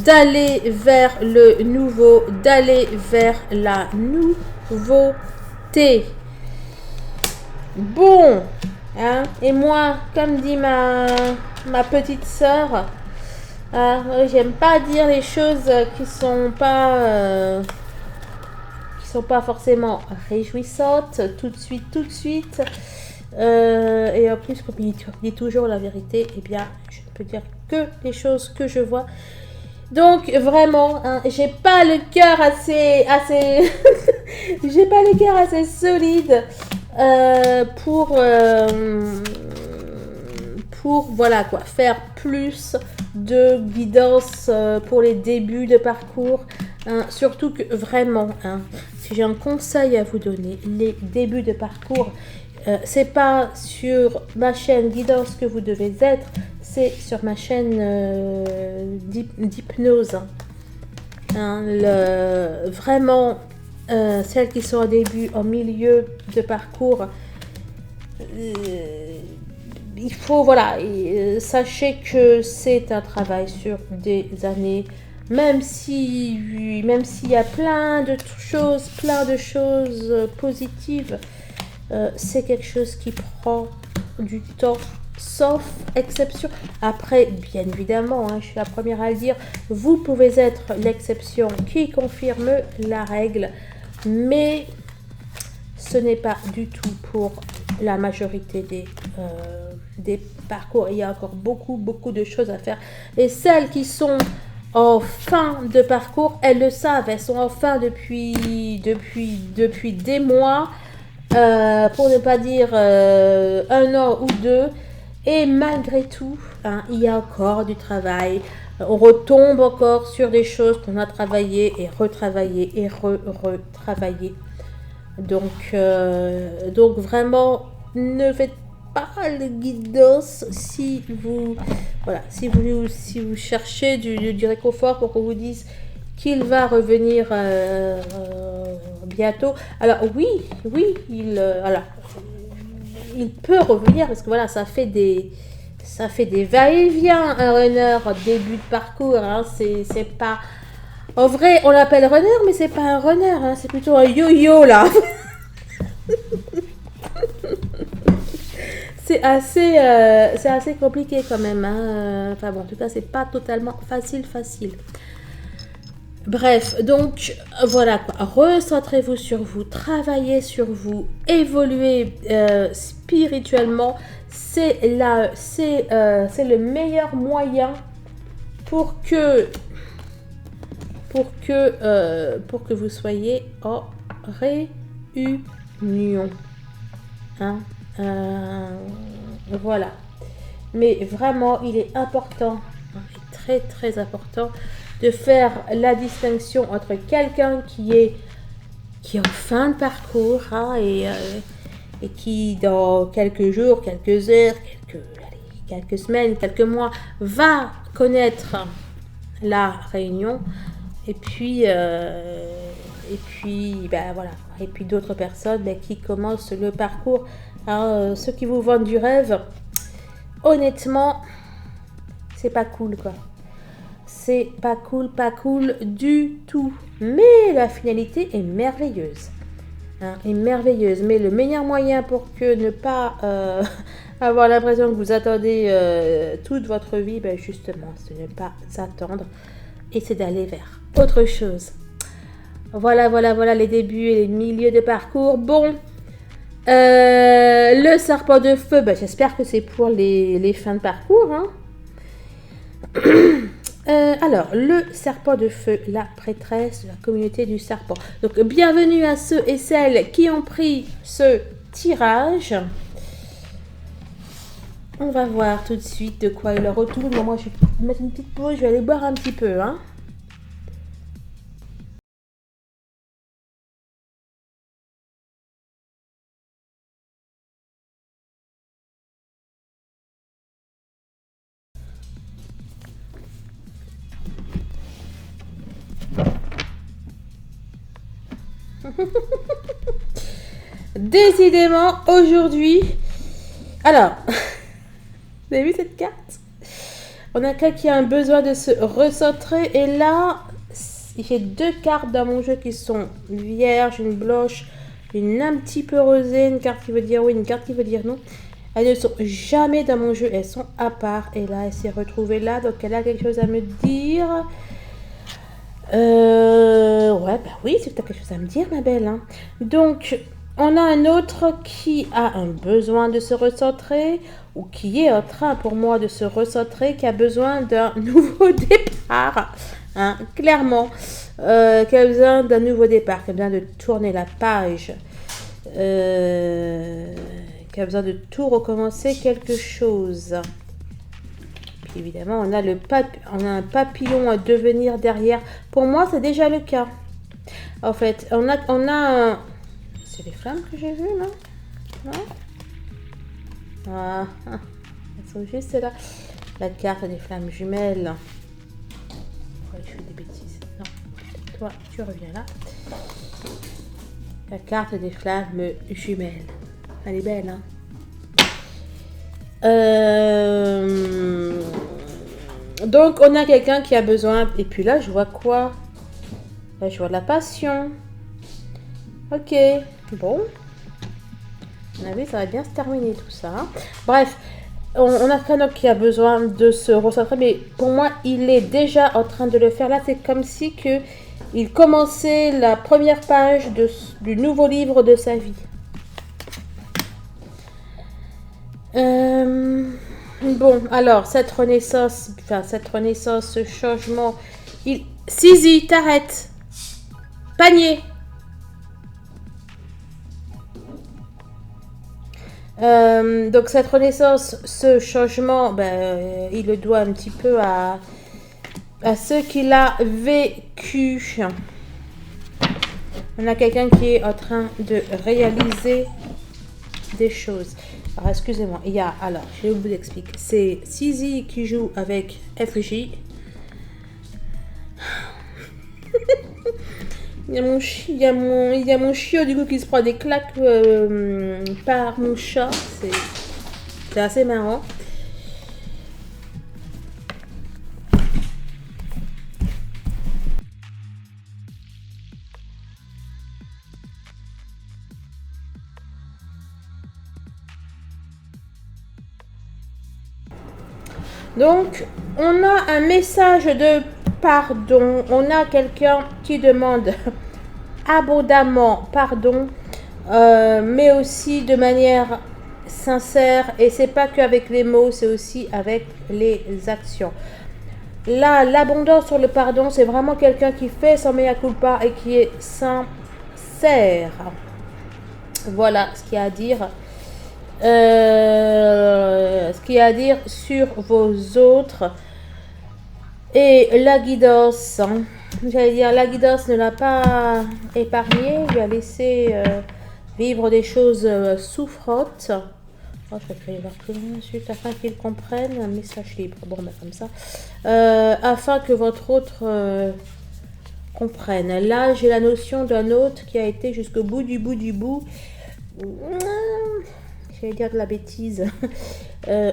D'aller vers le nouveau, d'aller vers la nouveauté. Bon, hein, et moi, comme dit ma petite sœur, j'aime pas dire les choses qui sont pas forcément réjouissantes tout de suite. Et en plus, comme il dit toujours la vérité, eh bien, je ne peux dire que les choses que je vois. Donc vraiment, hein, j'ai pas le cœur assez j'ai pas le cœur assez solide pour voilà quoi, faire plus de guidance pour les débuts de parcours. Hein, surtout que vraiment, hein, si j'ai un conseil à vous donner, les débuts de parcours, c'est pas sur ma chaîne guidance que vous devez être, c'est sur ma chaîne d'hypnose. Hein, vraiment, celles qui sont au début, au milieu de parcours, il faut, voilà, sachez que c'est un travail sur des années, même s'il y a plein de choses positives, c'est quelque chose qui prend du temps, sauf exception. Après, bien évidemment, hein, je suis la première à le dire, vous pouvez être l'exception qui confirme la règle, mais ce n'est pas du tout pour la majorité des parcours. Il y a encore beaucoup de choses à faire. Et celles qui sont en fin de parcours, elles le savent, elles sont en fin depuis des mois, pour ne pas dire 1 an ou 2. Et malgré tout, hein, il y a encore du travail. On retombe encore sur des choses qu'on a travaillées et retravaillées et retravaillées. Donc vraiment, ne faites pas le guidance si vous cherchez du réconfort pour qu'on vous dise qu'il va revenir bientôt. Alors oui, il peut revenir parce que voilà, ça fait des va-et-vient un runner au début de parcours. Hein, c'est pas en vrai, on l'appelle runner, mais c'est pas un runner, hein, c'est plutôt un yo-yo là. C'est assez compliqué quand même. Hein. Enfin bon, en tout cas, c'est pas totalement facile. Bref, donc voilà quoi. Recentrez-vous sur vous, travaillez sur vous, évoluez spirituellement. C'est le meilleur moyen pour que vous soyez en réunion. Hein, voilà. Mais vraiment, il est important, très très important, de faire la distinction entre quelqu'un qui est en fin de parcours hein, et qui dans quelques jours, quelques heures, quelques semaines, quelques mois va connaître la réunion et puis ben voilà, et puis d'autres personnes ben, qui commencent le parcours. Alors, ceux qui vous vendent du rêve, honnêtement, c'est pas cool quoi. C'est pas cool du tout. Mais la finalité est merveilleuse. Hein, est merveilleuse. Mais le meilleur moyen pour que ne pas avoir l'impression que vous attendez toute votre vie, ben justement, c'est de ne pas attendre et c'est d'aller vers autre chose. Voilà les débuts et les milieux de parcours. Bon, le serpent de feu, ben, j'espère que c'est pour les fins de parcours. Hein. Alors, le serpent de feu, la prêtresse de la communauté du serpent. Donc, bienvenue à ceux et celles qui ont pris ce tirage. On va voir tout de suite de quoi il leur retourne. Moi, je vais mettre une petite pause, je vais aller boire un petit peu. Hein. Décidément, aujourd'hui... Alors, vous avez vu cette carte? On a quelqu'un qui a un besoin de se recentrer. Et là, j'ai deux cartes dans mon jeu qui sont vierges, une blanche, une un petit peu rosée, une carte qui veut dire oui, une carte qui veut dire non. Elles ne sont jamais dans mon jeu, elles sont à part. Et là, elle s'est retrouvée là, donc elle a quelque chose à me dire. Ouais, bah oui, c'est que tu as quelque chose à me dire, ma belle. Hein. Donc, on a un autre qui a un besoin de se recentrer, ou qui est en train pour moi de se recentrer, qui a besoin d'un nouveau départ. Hein, clairement, qui a besoin d'un nouveau départ, qui a besoin de tourner la page. Qui a besoin de tout recommencer quelque chose. Puis évidemment, on a un papillon à devenir derrière. Pour moi, c'est déjà le cas. En fait, on a c'est les flammes que j'ai vues, non? Non? Ah, elles sont juste là. La carte des flammes jumelles. Ouais, je fais des bêtises. Non, toi, tu reviens là. La carte des flammes jumelles. Elle est belle, hein? Donc, on a quelqu'un qui a besoin... Et puis là, je vois quoi? Là, je vois de la passion. Ok, bon. À mon avis, ça va bien se terminer tout ça. Hein. Bref, on a quelqu'un qui a besoin de se recentrer. Mais pour moi, il est déjà en train de le faire. Là, c'est comme si il commençait la première page du nouveau livre de sa vie. Bon, alors, cette renaissance, ce changement, Sizi, t'arrêtes. Panier. Donc, cette renaissance, ce changement, il le doit un petit peu à ce qu'il a vécu. On a quelqu'un qui est en train de réaliser des choses. Alors, excusez-moi, il y a, alors, je vais vous expliquer. C'est Sizi qui joue avec FJ. Il y a mon chiot du coup qui se prend des claques par mon chat. C'est assez marrant. Donc, on a un message de pardon. On a quelqu'un qui demande abondamment pardon, mais aussi de manière sincère. Et c'est pas qu'avec les mots, c'est aussi avec les actions. Là, l'abondance sur le pardon, c'est vraiment quelqu'un qui fait son mea culpa et qui est sincère. Voilà ce qu'il y a à dire. Ce qu'il y a à dire sur vos autres. Et la guidance, hein. J'allais dire, la guidance ne l'a pas épargné, il lui a laissé vivre des choses souffrantes. Oh, je vais aller voir plus loin ensuite, afin qu'ils comprennent un message libre. Bon, ben comme ça. Afin que votre autre comprenne. Là, j'ai la notion d'un autre qui a été jusqu'au bout du bout du bout. J'allais dire de la bêtise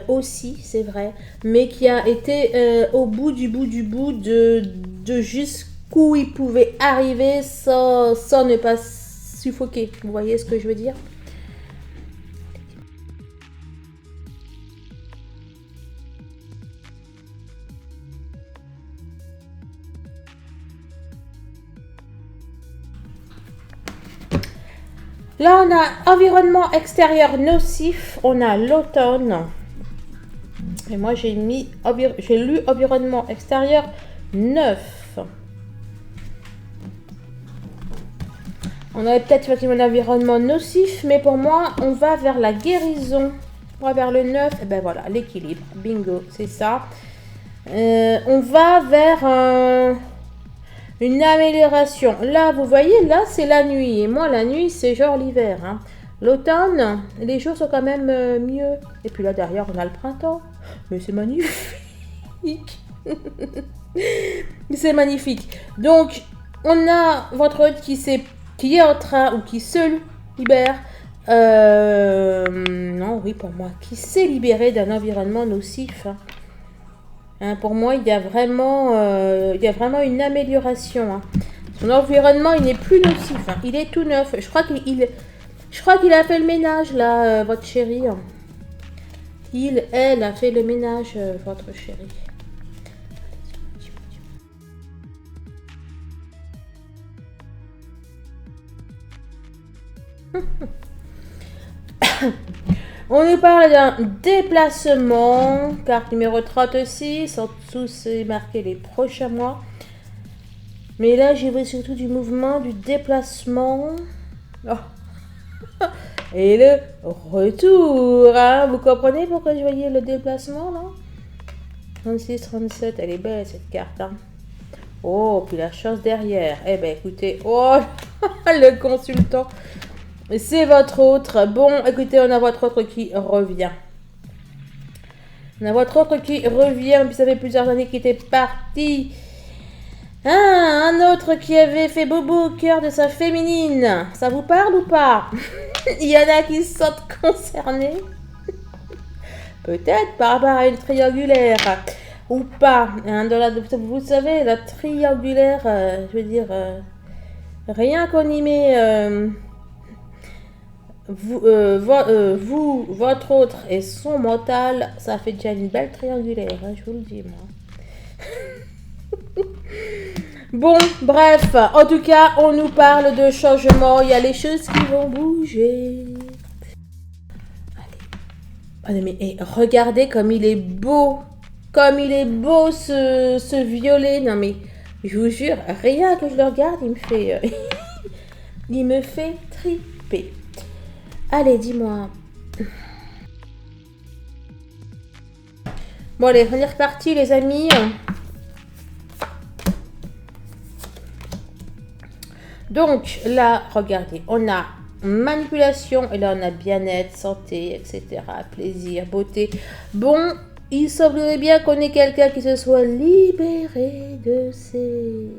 aussi, c'est vrai, mais qui a été au bout du bout du bout de jusqu'où il pouvait arriver sans ne pas suffoquer. Vous voyez ce que je veux dire? Là, on a environnement extérieur nocif, on a l'automne. Et moi, j'ai lu environnement extérieur neuf. On avait peut-être effectivement un environnement nocif, mais pour moi, on va vers la guérison. On va vers le neuf, et ben voilà, l'équilibre. Bingo, c'est ça. On va vers une amélioration. Là, vous voyez, là, c'est la nuit. Et moi, la nuit, c'est genre l'hiver. Hein. L'automne, les jours sont quand même mieux. Et puis là, derrière, on a le printemps. Mais c'est magnifique. C'est magnifique. Donc, on a votre hôte qui est en train, ou qui se libère. Non, oui, pour moi, qui s'est libéré d'un environnement nocif. Hein. Hein, pour moi, il y a vraiment une amélioration. Hein. Son environnement, il n'est plus nocif. Hein. Il est tout neuf. Je crois qu'il a fait le ménage, là, votre chéri. Hein. Elle a fait le ménage, votre chéri. On nous parle d'un déplacement, carte numéro 36, en dessous c'est marqué les prochains mois. Mais là j'y vois surtout du mouvement, du déplacement. Oh. Et le retour, hein. Vous comprenez pourquoi je voyais le déplacement là? 36, 37, elle est belle cette carte. Hein. Oh, puis la chance derrière. Eh ben écoutez, oh le consultant. C'est votre autre. Bon, écoutez, on a votre autre qui revient. On a votre autre qui revient. Puis ça fait plusieurs années qu'il était parti. Ah, un autre qui avait fait bobo au cœur de sa féminine. Ça vous parle ou pas? Il y en a qui se sentent concernés. Peut-être par rapport à une triangulaire. Ou pas. Hein, vous savez, la triangulaire, je veux dire, rien qu'on y met... votre autre et son mental, ça fait déjà une belle triangulaire, hein, je vous le dis, moi. Bon, bref, en tout cas, on nous parle de changement, il y a les choses qui vont bouger. Allez, mais regardez comme il est beau, ce violet, non mais, je vous jure, rien que je le regarde, il me fait triper. Allez, dis-moi. Bon, allez, on est reparti, les amis. Donc là, regardez, on a manipulation et là on a bien-être, santé, etc. Plaisir, beauté. Bon, il semblerait bien qu'on ait quelqu'un qui se soit libéré de ses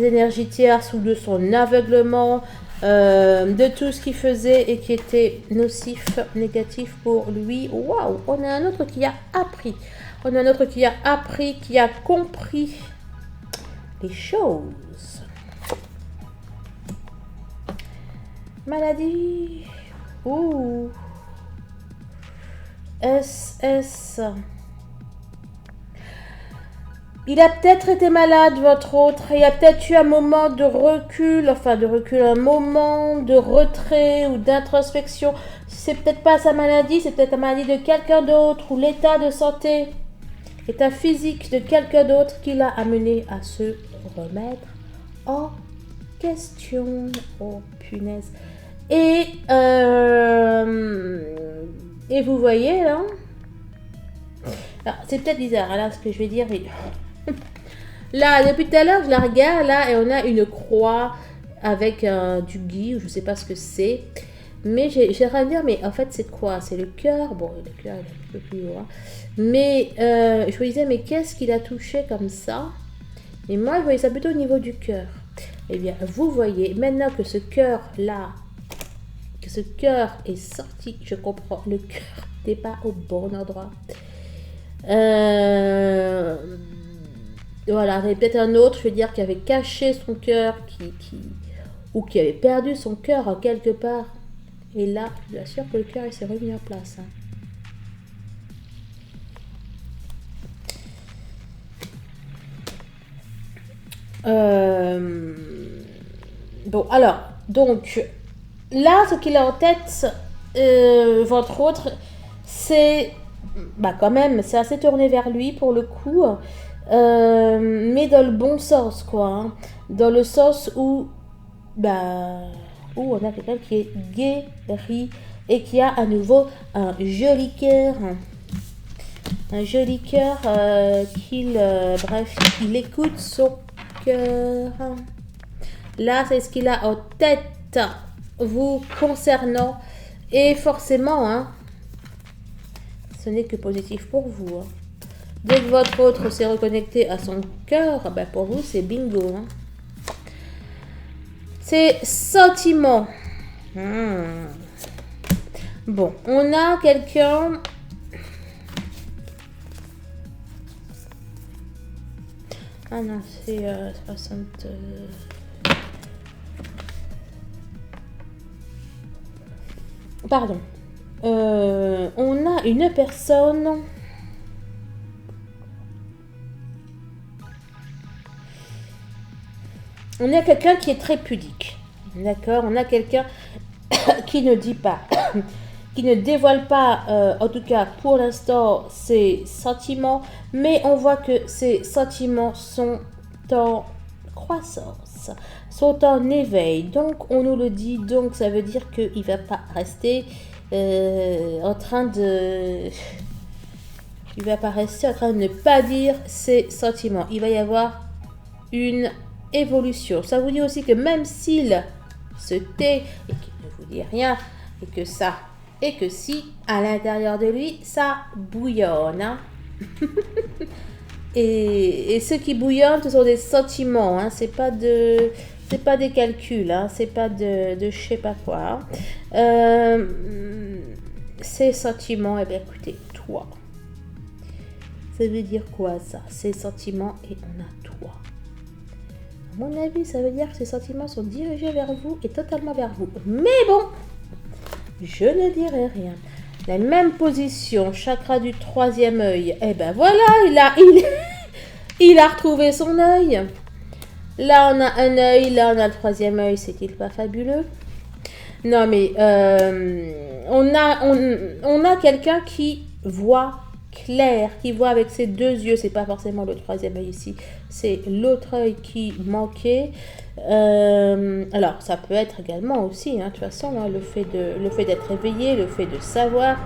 énergies tierces ou de son aveuglement, de tout ce qu'il faisait et qui était nocif, négatif pour lui. Waouh, on a un autre qui a appris. On a un autre qui a appris, qui a compris les choses. Maladie. Ouh. SS. Il a peut-être été malade, votre autre. Il y a peut-être eu un moment de recul, un moment de retrait ou d'introspection. C'est peut-être pas sa maladie, c'est peut-être la maladie de quelqu'un d'autre ou l'état de santé, l'état physique de quelqu'un d'autre qui l'a amené à se remettre en question. Oh punaise. Et vous voyez là, alors c'est peut-être bizarre là ce que je vais dire, mais là depuis tout à l'heure je la regarde là et on a une croix avec du gui, je sais pas ce que c'est, mais j'ai rien à dire, mais en fait c'est quoi? C'est le cœur. Bon, le cœur il est un peu plus haut, hein. Mais je me disais, mais qu'est-ce qu'il a touché comme ça? Et moi je voyais ça plutôt au niveau du cœur. Eh bien vous voyez maintenant que ce cœur là, que ce cœur est sorti, je comprends, le cœur n'est pas au bon endroit. Voilà, il y avait peut-être un autre, je veux dire, qui avait caché son cœur, ou qui avait perdu son cœur quelque part. Et là, je vous assure que le cœur il s'est remis en place. Hein. Bon, alors, donc, là, ce qu'il a en tête, votre autre, c'est, bah quand même, c'est assez tourné vers lui pour le coup, mais dans le bon sens, quoi. Hein. Dans le sens où, où on a quelqu'un qui est guéri et qui a à nouveau un joli cœur. Un joli cœur bref, il écoute son cœur. Là, c'est ce qu'il a en tête vous concernant. Et forcément, hein, ce n'est que positif pour vous. Hein. Dès que votre autre s'est reconnecté à son cœur, ben pour vous, c'est bingo. Hein. C'est sentiment. Bon, on a quelqu'un... Ah non, c'est 60... Pardon. On a une personne... On a quelqu'un qui est très pudique. D'accord? On a quelqu'un qui ne dit pas, qui ne dévoile pas, en tout cas pour l'instant, ses sentiments. Mais on voit que ses sentiments sont en croissance, sont en éveil. Donc on nous le dit, donc ça veut dire qu'il ne va pas rester en train de... Il va pas rester en train de ne pas dire ses sentiments. Il va y avoir une évolution. Ça vous dit aussi que même s'il se tait et qu'il ne vous dit rien, et que si à l'intérieur de lui ça bouillonne, hein. et ce qui bouillonne, ce sont des sentiments, hein. C'est pas des calculs, hein. C'est pas de je sais pas quoi. Ces sentiments, eh bien écoutez, toi, ça veut dire quoi ça? Ces sentiments et on a toi. À mon avis, ça veut dire que ces sentiments sont dirigés vers vous et totalement vers vous. Mais bon, je ne dirai rien. La même position, chakra du troisième œil. Eh ben voilà, il a retrouvé son œil. Là, on a un œil, là, on a le troisième œil. C'est-il pas fabuleux? Non, mais on a quelqu'un qui voit clair, qui voit avec ses deux yeux. C'est pas forcément le troisième œil ici, c'est l'autre œil qui manquait. Alors ça peut être également aussi, hein, de toute façon, hein, le fait d'être éveillé, le fait de savoir.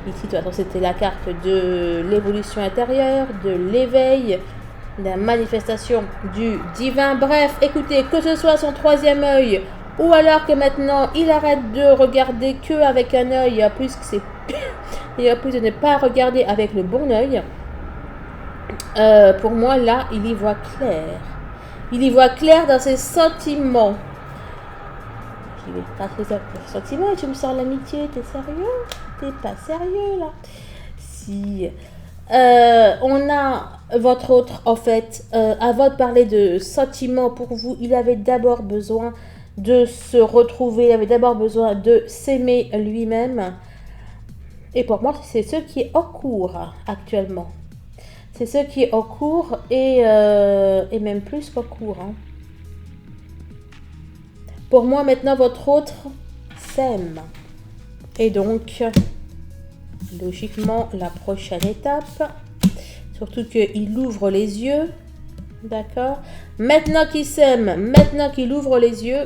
Ici, de toute façon, c'était la carte de l'évolution intérieure, de l'éveil. la manifestation du divin. Bref, écoutez, que ce soit son troisième œil, ou alors que maintenant il arrête de regarder que avec un œil, puisque c'est et en plus de ne pas regarder avec le bon œil, pour moi là, il y voit clair. Il y voit clair dans ses sentiments. Je vais pas très sentiments et tu me sors l'amitié, t'es sérieux? T'es pas sérieux là? Si. On a votre autre, en fait, avant de parler de sentiments pour vous, il avait d'abord besoin de se retrouver, il avait d'abord besoin de s'aimer lui-même. Et pour moi, c'est ce qui est en cours actuellement. C'est ce qui est en cours et même plus qu'en cours. Hein. Pour moi, maintenant, votre autre s'aime. Et donc, logiquement, la prochaine étape, surtout qu'il ouvre les yeux, d'accord? Maintenant qu'il s'aime, maintenant qu'il ouvre les yeux,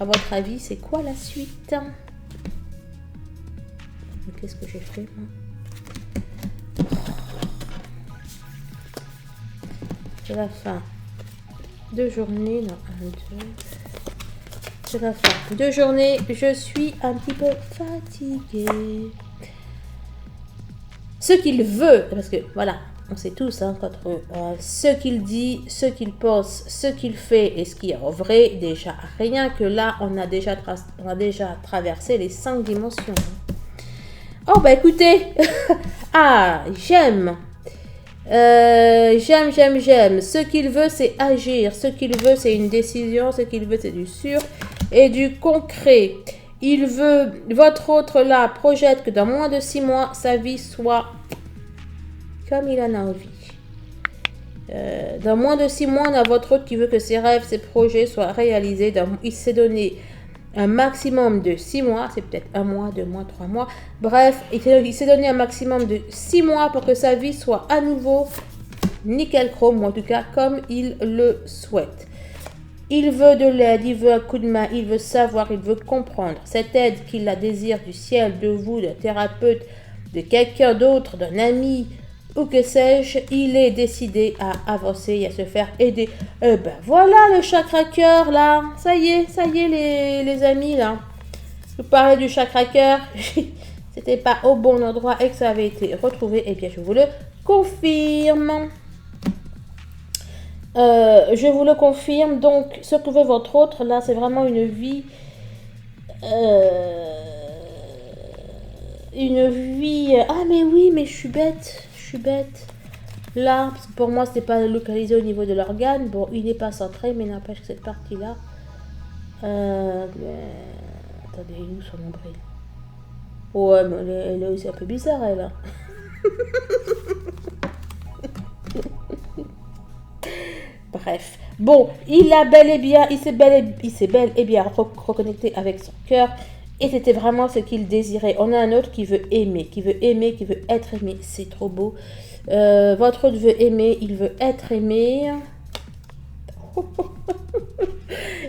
à votre avis, c'est quoi la suite? Qu'est-ce que j'ai fait, moi? C'est la fin de journée, non, 1, 2. C'est la fin de journée, je suis un petit peu fatiguée. Ce qu'il veut, parce que voilà, on sait tous, hein, ce qu'il dit, ce qu'il pense, ce qu'il fait et ce qui est en vrai, déjà rien que là, on a déjà traversé les 5 dimensions. Oh bah écoutez, ah j'aime. J'aime. Ce qu'il veut, c'est agir. Ce qu'il veut, c'est une décision. Ce qu'il veut, c'est du sûr et du concret. Il veut, votre autre là, projette que dans moins de 6 mois, sa vie soit comme il en a envie. Dans moins de 6 mois, on a votre autre qui veut que ses rêves, ses projets soient réalisés. Il s'est donné un maximum de 6 mois, c'est peut-être 1 mois, 2 mois, 3 mois. Bref, il s'est donné un maximum de 6 mois pour que sa vie soit à nouveau nickel chrome, ou en tout cas comme il le souhaite. Il veut de l'aide, il veut un coup de main, il veut savoir, il veut comprendre. Cette aide qu'il la désire du ciel, de vous, d'un thérapeute, de quelqu'un d'autre, d'un ami, ou que sais-je, il est décidé à avancer et à se faire aider. Eh ben voilà le chakra cœur là, ça y est les amis là. Je vous parlais du chakra cœur, c'était pas au bon endroit et que ça avait été retrouvé, eh bien je vous le confirme. Je vous le confirme, donc ce que veut votre autre là, c'est vraiment une vie... Ah mais oui, mais je suis bête. Là, parce que pour moi, c'était pas localisé au niveau de l'organe. Bon, il n'est pas centré, mais n'empêche que cette partie-là... Attendez, il est où son nombril? Ouais, mais elle est aussi un peu bizarre, elle. Hein. Bref. Bon, il s'est bel et bien reconnecté avec son cœur. Et c'était vraiment ce qu'il désirait. On a un autre qui veut aimer, qui veut être aimé. C'est trop beau. Votre autre veut aimer, il veut être aimé.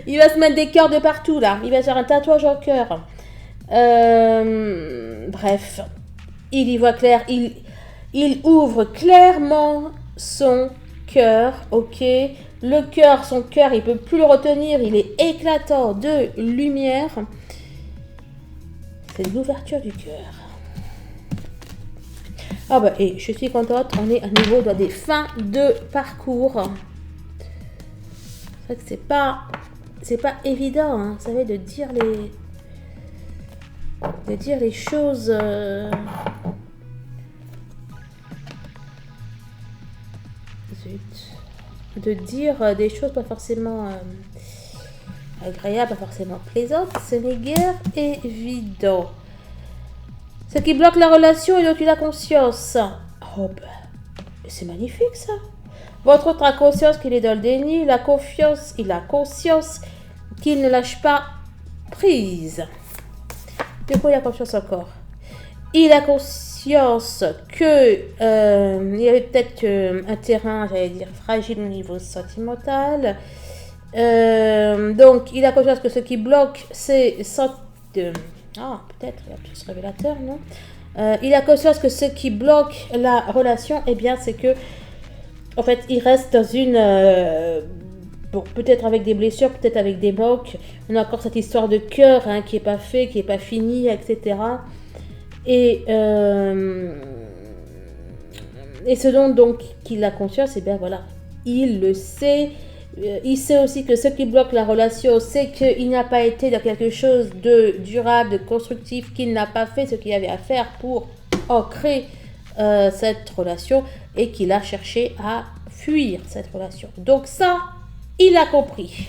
Il va se mettre des cœurs de partout, là. Il va faire un tatouage en cœur. Bref. Il y voit clair. Il ouvre clairement son cœur, ok? Le cœur, son cœur, il ne peut plus le retenir. Il est éclatant de lumière. C'est l'ouverture du cœur. Ah bah, et je suis contente, on est à nouveau dans des fins de parcours. C'est vrai que c'est pas évident, hein, vous savez, de dire les choses. De dire des choses pas forcément agréables, pas forcément plaisantes, ce n'est guère évident. Ce qui bloque la relation et donc la conscience. Oh ben, c'est magnifique ça. Votre autre a conscience qu'il est dans le déni, il a conscience qu'il ne lâche pas prise. De quoi il a confiance encore? Il a conscience que il y avait peut-être un terrain, j'allais dire, fragile au niveau sentimental. Donc, il a conscience que ce qui bloque, c'est... peut-être, il y a plus révélateur, non? Il a conscience que ce qui bloque la relation, eh bien, c'est que En fait, il reste dans une... bon, peut-être avec des blessures, peut-être avec des moques. On a encore cette histoire de cœur hein, qui n'est pas fait, qui n'est pas fini, etc. Et ce dont donc qu'il a conscience, et bien voilà, il le sait. Il sait aussi que ce qui bloque la relation, c'est qu'il n'a pas été dans quelque chose de durable, de constructif, qu'il n'a pas fait ce qu'il avait à faire pour ancrer cette relation et qu'il a cherché à fuir cette relation. Donc ça, il a compris.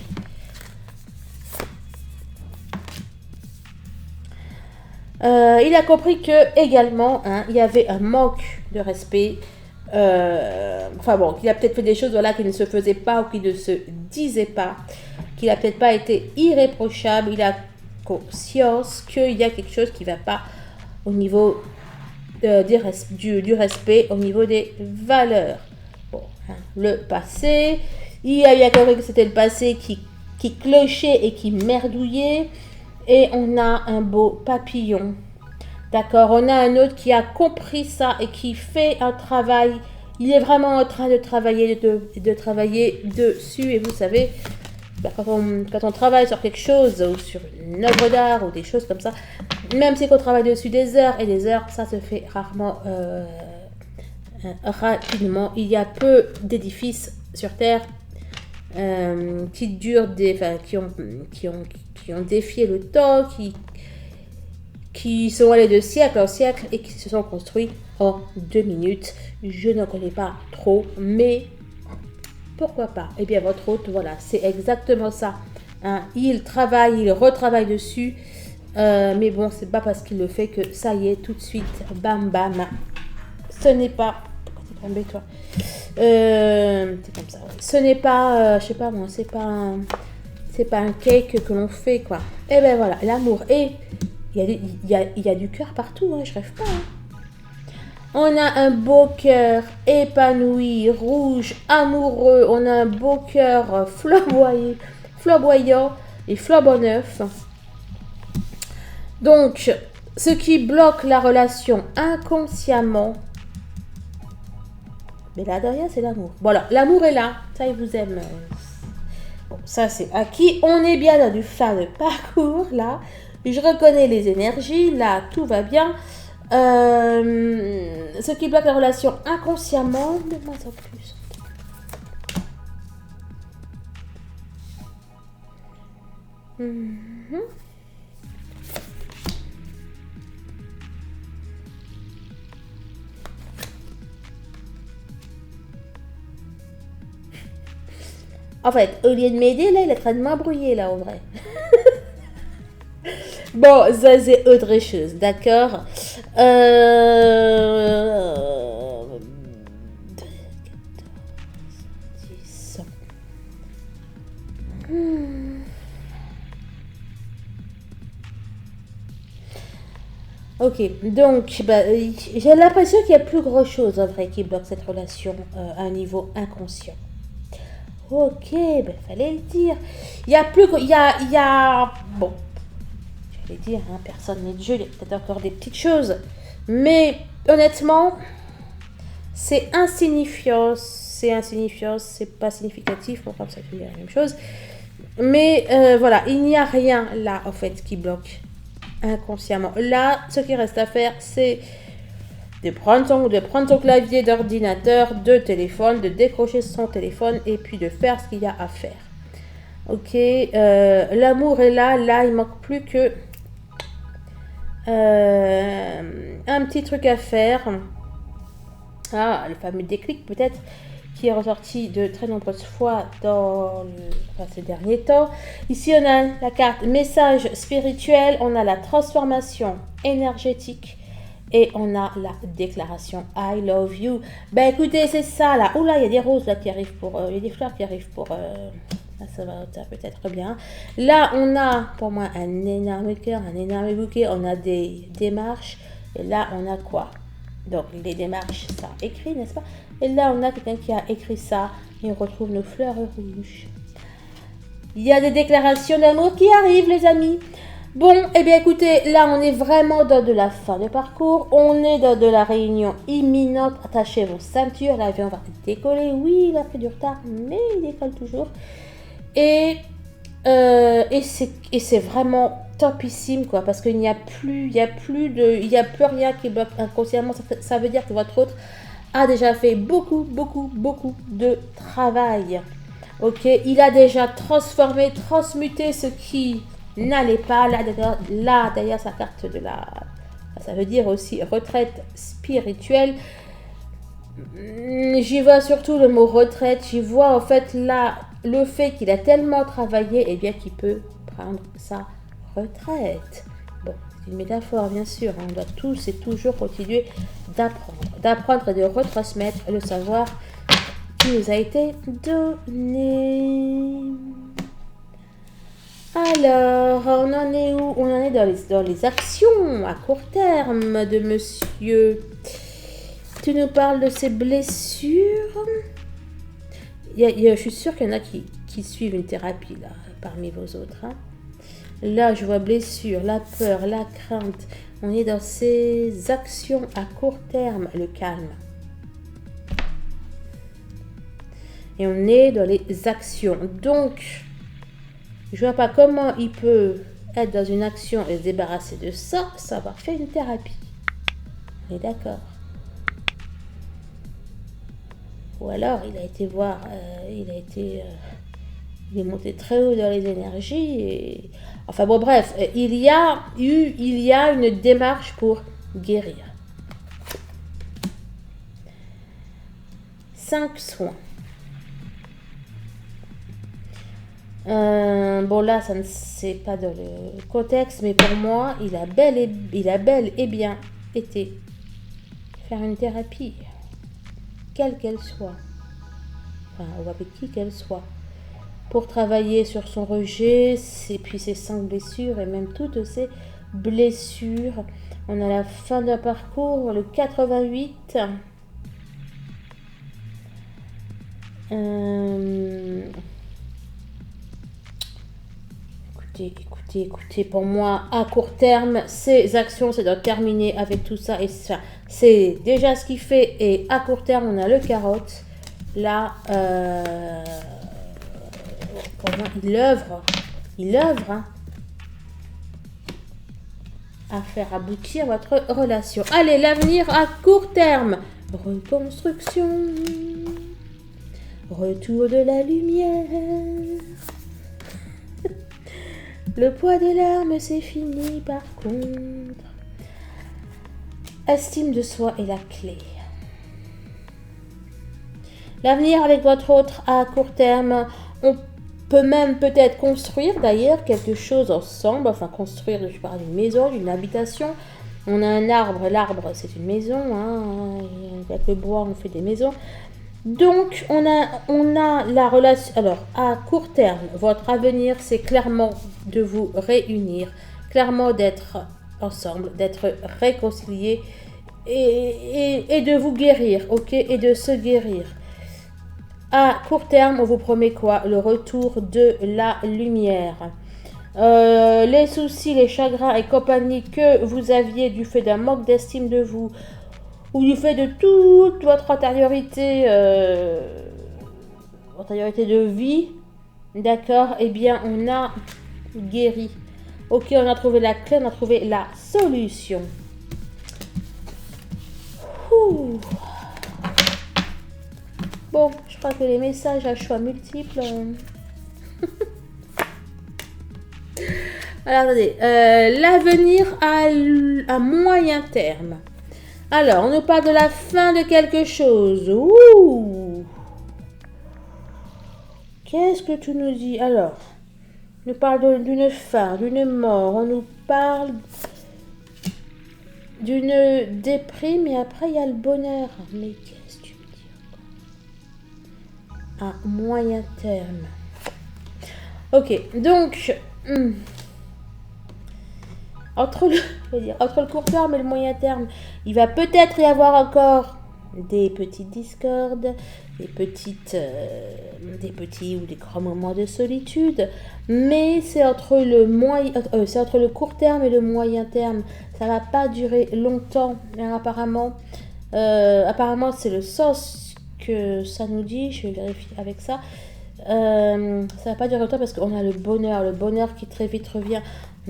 Il a compris que également, hein, il y avait un manque de respect. Enfin bon, qu'il a peut-être fait des choses voilà, qui ne se faisaient pas ou qui ne se disaient pas, qu'il a peut-être pas été irréprochable. Il a conscience qu'il y a quelque chose qui ne va pas au niveau du respect, au niveau des valeurs. Bon, hein, le passé, il a compris que c'était le passé qui clochait et qui merdouillait. Et on a un beau papillon. D'accord, on a un autre qui a compris ça et qui fait un travail. Il est vraiment en train de travailler dessus. Et vous savez, quand on travaille sur quelque chose ou sur une œuvre d'art ou des choses comme ça, même si on travaille dessus des heures et des heures, ça se fait rarement, rapidement. Il y a peu d'édifices sur Terre qui durent, qui ont défié le temps, qui sont allés de siècle en siècle et qui se sont construits en 2 minutes. Je ne connais pas trop, mais pourquoi pas? Eh bien, votre hôte, voilà, c'est exactement ça. Hein, il travaille, il retravaille dessus, mais bon, c'est pas parce qu'il le fait que ça y est, tout de suite, bam bam. Ce n'est pas... Pourquoi t'es tombé, toi? C'est comme ça. Ouais. Ce n'est pas, je sais pas moi, c'est pas un cake que l'on fait, quoi. Et ben voilà, l'amour. Et il y a du cœur partout, hein, je rêve pas. Hein. On a un beau cœur épanoui, rouge, amoureux. On a un beau cœur flamboyant et flambant neuf. Donc, ce qui bloque la relation inconsciemment, mais là derrière, c'est l'amour. Voilà, l'amour est là. Ça, il vous aime. Bon, ça, c'est acquis. On est bien dans du fin de parcours, là. Je reconnais les énergies. Là, tout va bien. Ce qui bloque la relation inconsciemment, de moins en plus. En fait, au lieu de m'aider, là, il est en train de m'embrouiller, là, en vrai. Bon, ça, c'est autre chose, d'accord. 10. Ok, donc, bah, j'ai l'impression qu'il y a plus grand chose, en vrai, qui bloque cette relation à un niveau inconscient. Ok, ben fallait le dire. Il y a plus, il y a, bon, je vais dire, hein, personne n'est de jeu, il y a peut-être encore des petites choses, mais honnêtement, c'est insignifiant, c'est pas significatif, bon, comme ça tu dis la même chose, mais voilà, il n'y a rien là, en fait, qui bloque inconsciemment. Là, ce qui reste à faire, c'est de prendre son clavier d'ordinateur, de téléphone, de décrocher son téléphone et puis de faire ce qu'il y a à faire. Ok, l'amour est là, il manque plus que un petit truc à faire. Ah, le fameux déclic peut-être qui est ressorti de très nombreuses fois dans ces derniers temps. Ici, on a la carte message spirituel, on a la transformation énergétique. Et on a la déclaration I love you. Ben écoutez, c'est ça là. Oula, il y a des roses là qui arrivent il y a des fleurs qui arrivent pour... ça peut être bien. Là, on a pour moi un énorme cœur, un énorme bouquet. On a des démarches. Et là, on a quoi? Donc, les démarches, ça écrit, n'est-ce pas? Et là, on a quelqu'un qui a écrit ça. Et on retrouve nos fleurs rouges. Il y a des déclarations d'amour qui arrivent, les amis. Bon, eh bien écoutez, là on est vraiment dans de la fin de parcours, on est dans de la réunion imminente, attachez vos ceintures, l'avion va décoller, oui il a pris du retard, mais il décolle toujours. Et c'est vraiment topissime quoi, parce qu'il n'y a plus, il y a plus rien qui bloque inconsciemment, ça veut dire que votre hôte a déjà fait beaucoup de travail. Ok, il a déjà transformé, transmuté ce qui n'allait pas. Là d'ailleurs, sa carte de la... Ça veut dire aussi retraite spirituelle. J'y vois surtout le mot retraite. J'y vois en fait là le fait qu'il a tellement travaillé, et bien qu'il peut prendre sa retraite. Bon, c'est une métaphore bien sûr. On doit tous et toujours continuer d'apprendre et de retransmettre le savoir qui nous a été donné. Alors, on en est où? On en est dans les actions à court terme de monsieur. Tu nous parles de ses blessures. Je suis sûre qu'il y en a qui suivent une thérapie là, parmi vos autres. Hein. Là, je vois blessure, la peur, la crainte. On est dans ces actions à court terme, le calme. Et on est dans les actions. Donc, je vois pas comment il peut être dans une action et se débarrasser de ça sans avoir fait une thérapie. On est d'accord. Ou alors, il a été voir, il est monté très haut dans les énergies. Et... Enfin bon, bref, il y a une démarche pour guérir. 5 soins. Bon là, ça ne c'est pas dans le contexte, mais pour moi, il a bel et bien été faire une thérapie, quelle qu'elle soit, enfin, ou avec qui qu'elle soit, pour travailler sur son rejet, puis ses 5 blessures et même toutes ces blessures. On a la fin d'un parcours, le 88. Écoutez, pour moi, à court terme, ces actions, c'est de terminer avec tout ça. Et ça, c'est déjà ce qu'il fait. Et à court terme, on a le carotte. Là, pour moi, il œuvre hein, à faire aboutir votre relation. Allez, l'avenir à court terme. Reconstruction. Retour de la lumière. Le poids des larmes, c'est fini par contre. Estime de soi est la clé. L'avenir avec votre autre à court terme, on peut même peut-être construire d'ailleurs quelque chose ensemble. Enfin, construire, je parle d'une maison, d'une habitation. On a un arbre, l'arbre c'est une maison. Hein. Avec le bois, on fait des maisons. Donc, on a la relation. Alors, à court terme, votre avenir, c'est clairement de vous réunir, clairement d'être ensemble, d'être réconciliés et de vous guérir, ok, et de se guérir. À court terme, on vous promet quoi? Le retour de la lumière. Les soucis, les chagrins et compagnie que vous aviez du fait d'un manque d'estime de vous, ou du fait de toute votre antériorité de vie, d'accord, eh bien, on a guéri. Ok, on a trouvé la clé, on a trouvé la solution. Ouh. Bon, je crois que les messages à choix multiples... Alors, attendez. L'avenir à moyen terme. Alors, on nous parle de la fin de quelque chose. Ouh. Qu'est-ce que tu nous dis? Alors, on nous parle d'une fin, d'une mort. On nous parle d'une déprime et après, il y a le bonheur. Mais qu'est-ce que tu me dis encore? À moyen terme. Ok, donc... Entre le court terme et le moyen terme, il va peut-être y avoir encore des petites discordes, des petits ou des grands moments de solitude, mais c'est entre c'est entre le court terme et le moyen terme. Ça va pas durer longtemps, hein, apparemment. Apparemment, c'est le sens que ça nous dit. Je vais vérifier avec ça. Ça va pas durer longtemps parce qu'on a le bonheur qui très vite revient.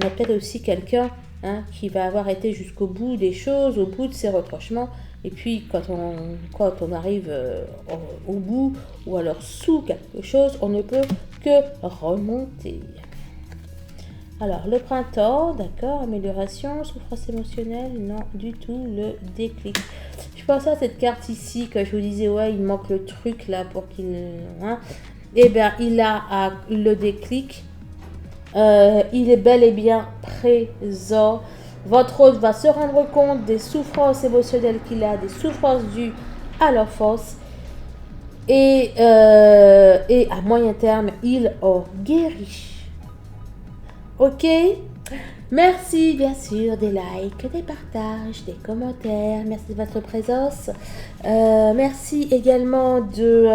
On a peut-être aussi quelqu'un, hein, qui va avoir été jusqu'au bout des choses, au bout de ses retranchements. Et puis quand on arrive au bout ou alors sous quelque chose, on ne peut que remonter. Alors le printemps, d'accord, amélioration, souffrance émotionnelle, non du tout, le déclic. Je pense à cette carte ici, que je vous disais, ouais, il manque le truc là pour qu'il... Hein. Eh bien, il a le déclic. Il est bel et bien présent. Votre hôte va se rendre compte des souffrances émotionnelles qu'il a, des souffrances dues à l'enfance. Et à moyen terme, il en guérit. Ok? Merci bien sûr des likes, des partages, des commentaires. Merci de votre présence. Merci également de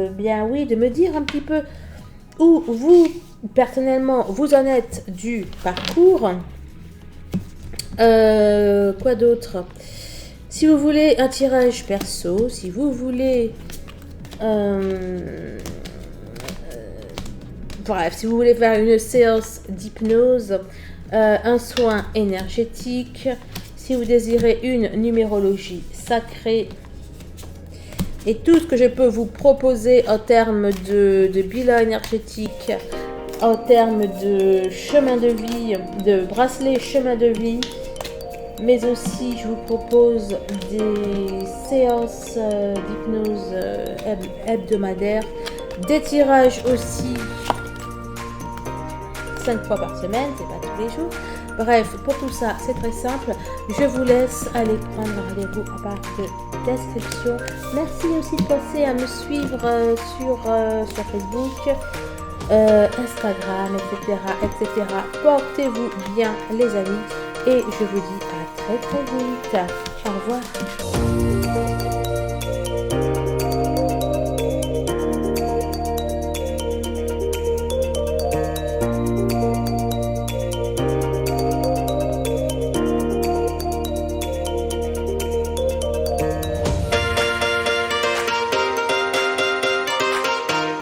me dire un petit peu où vous, personnellement, vous en êtes du parcours. Quoi d'autre? Si vous voulez un tirage perso, si vous voulez... bref, si vous voulez faire une séance d'hypnose, un soin énergétique, si vous désirez une numérologie sacrée, et tout ce que je peux vous proposer en termes de bilan énergétique, en termes de chemin de vie, de bracelet chemin de vie, mais aussi je vous propose des séances d'hypnose hebdomadaires, des tirages aussi 5 fois par semaine, c'est pas tous les jours. Bref, pour tout ça, c'est très simple. Je vous laisse aller prendre rendez-vous à part de description. Merci aussi de passer à me suivre sur Facebook, Instagram, etc. Portez-vous bien, les amis. Et je vous dis à très très vite. Au revoir.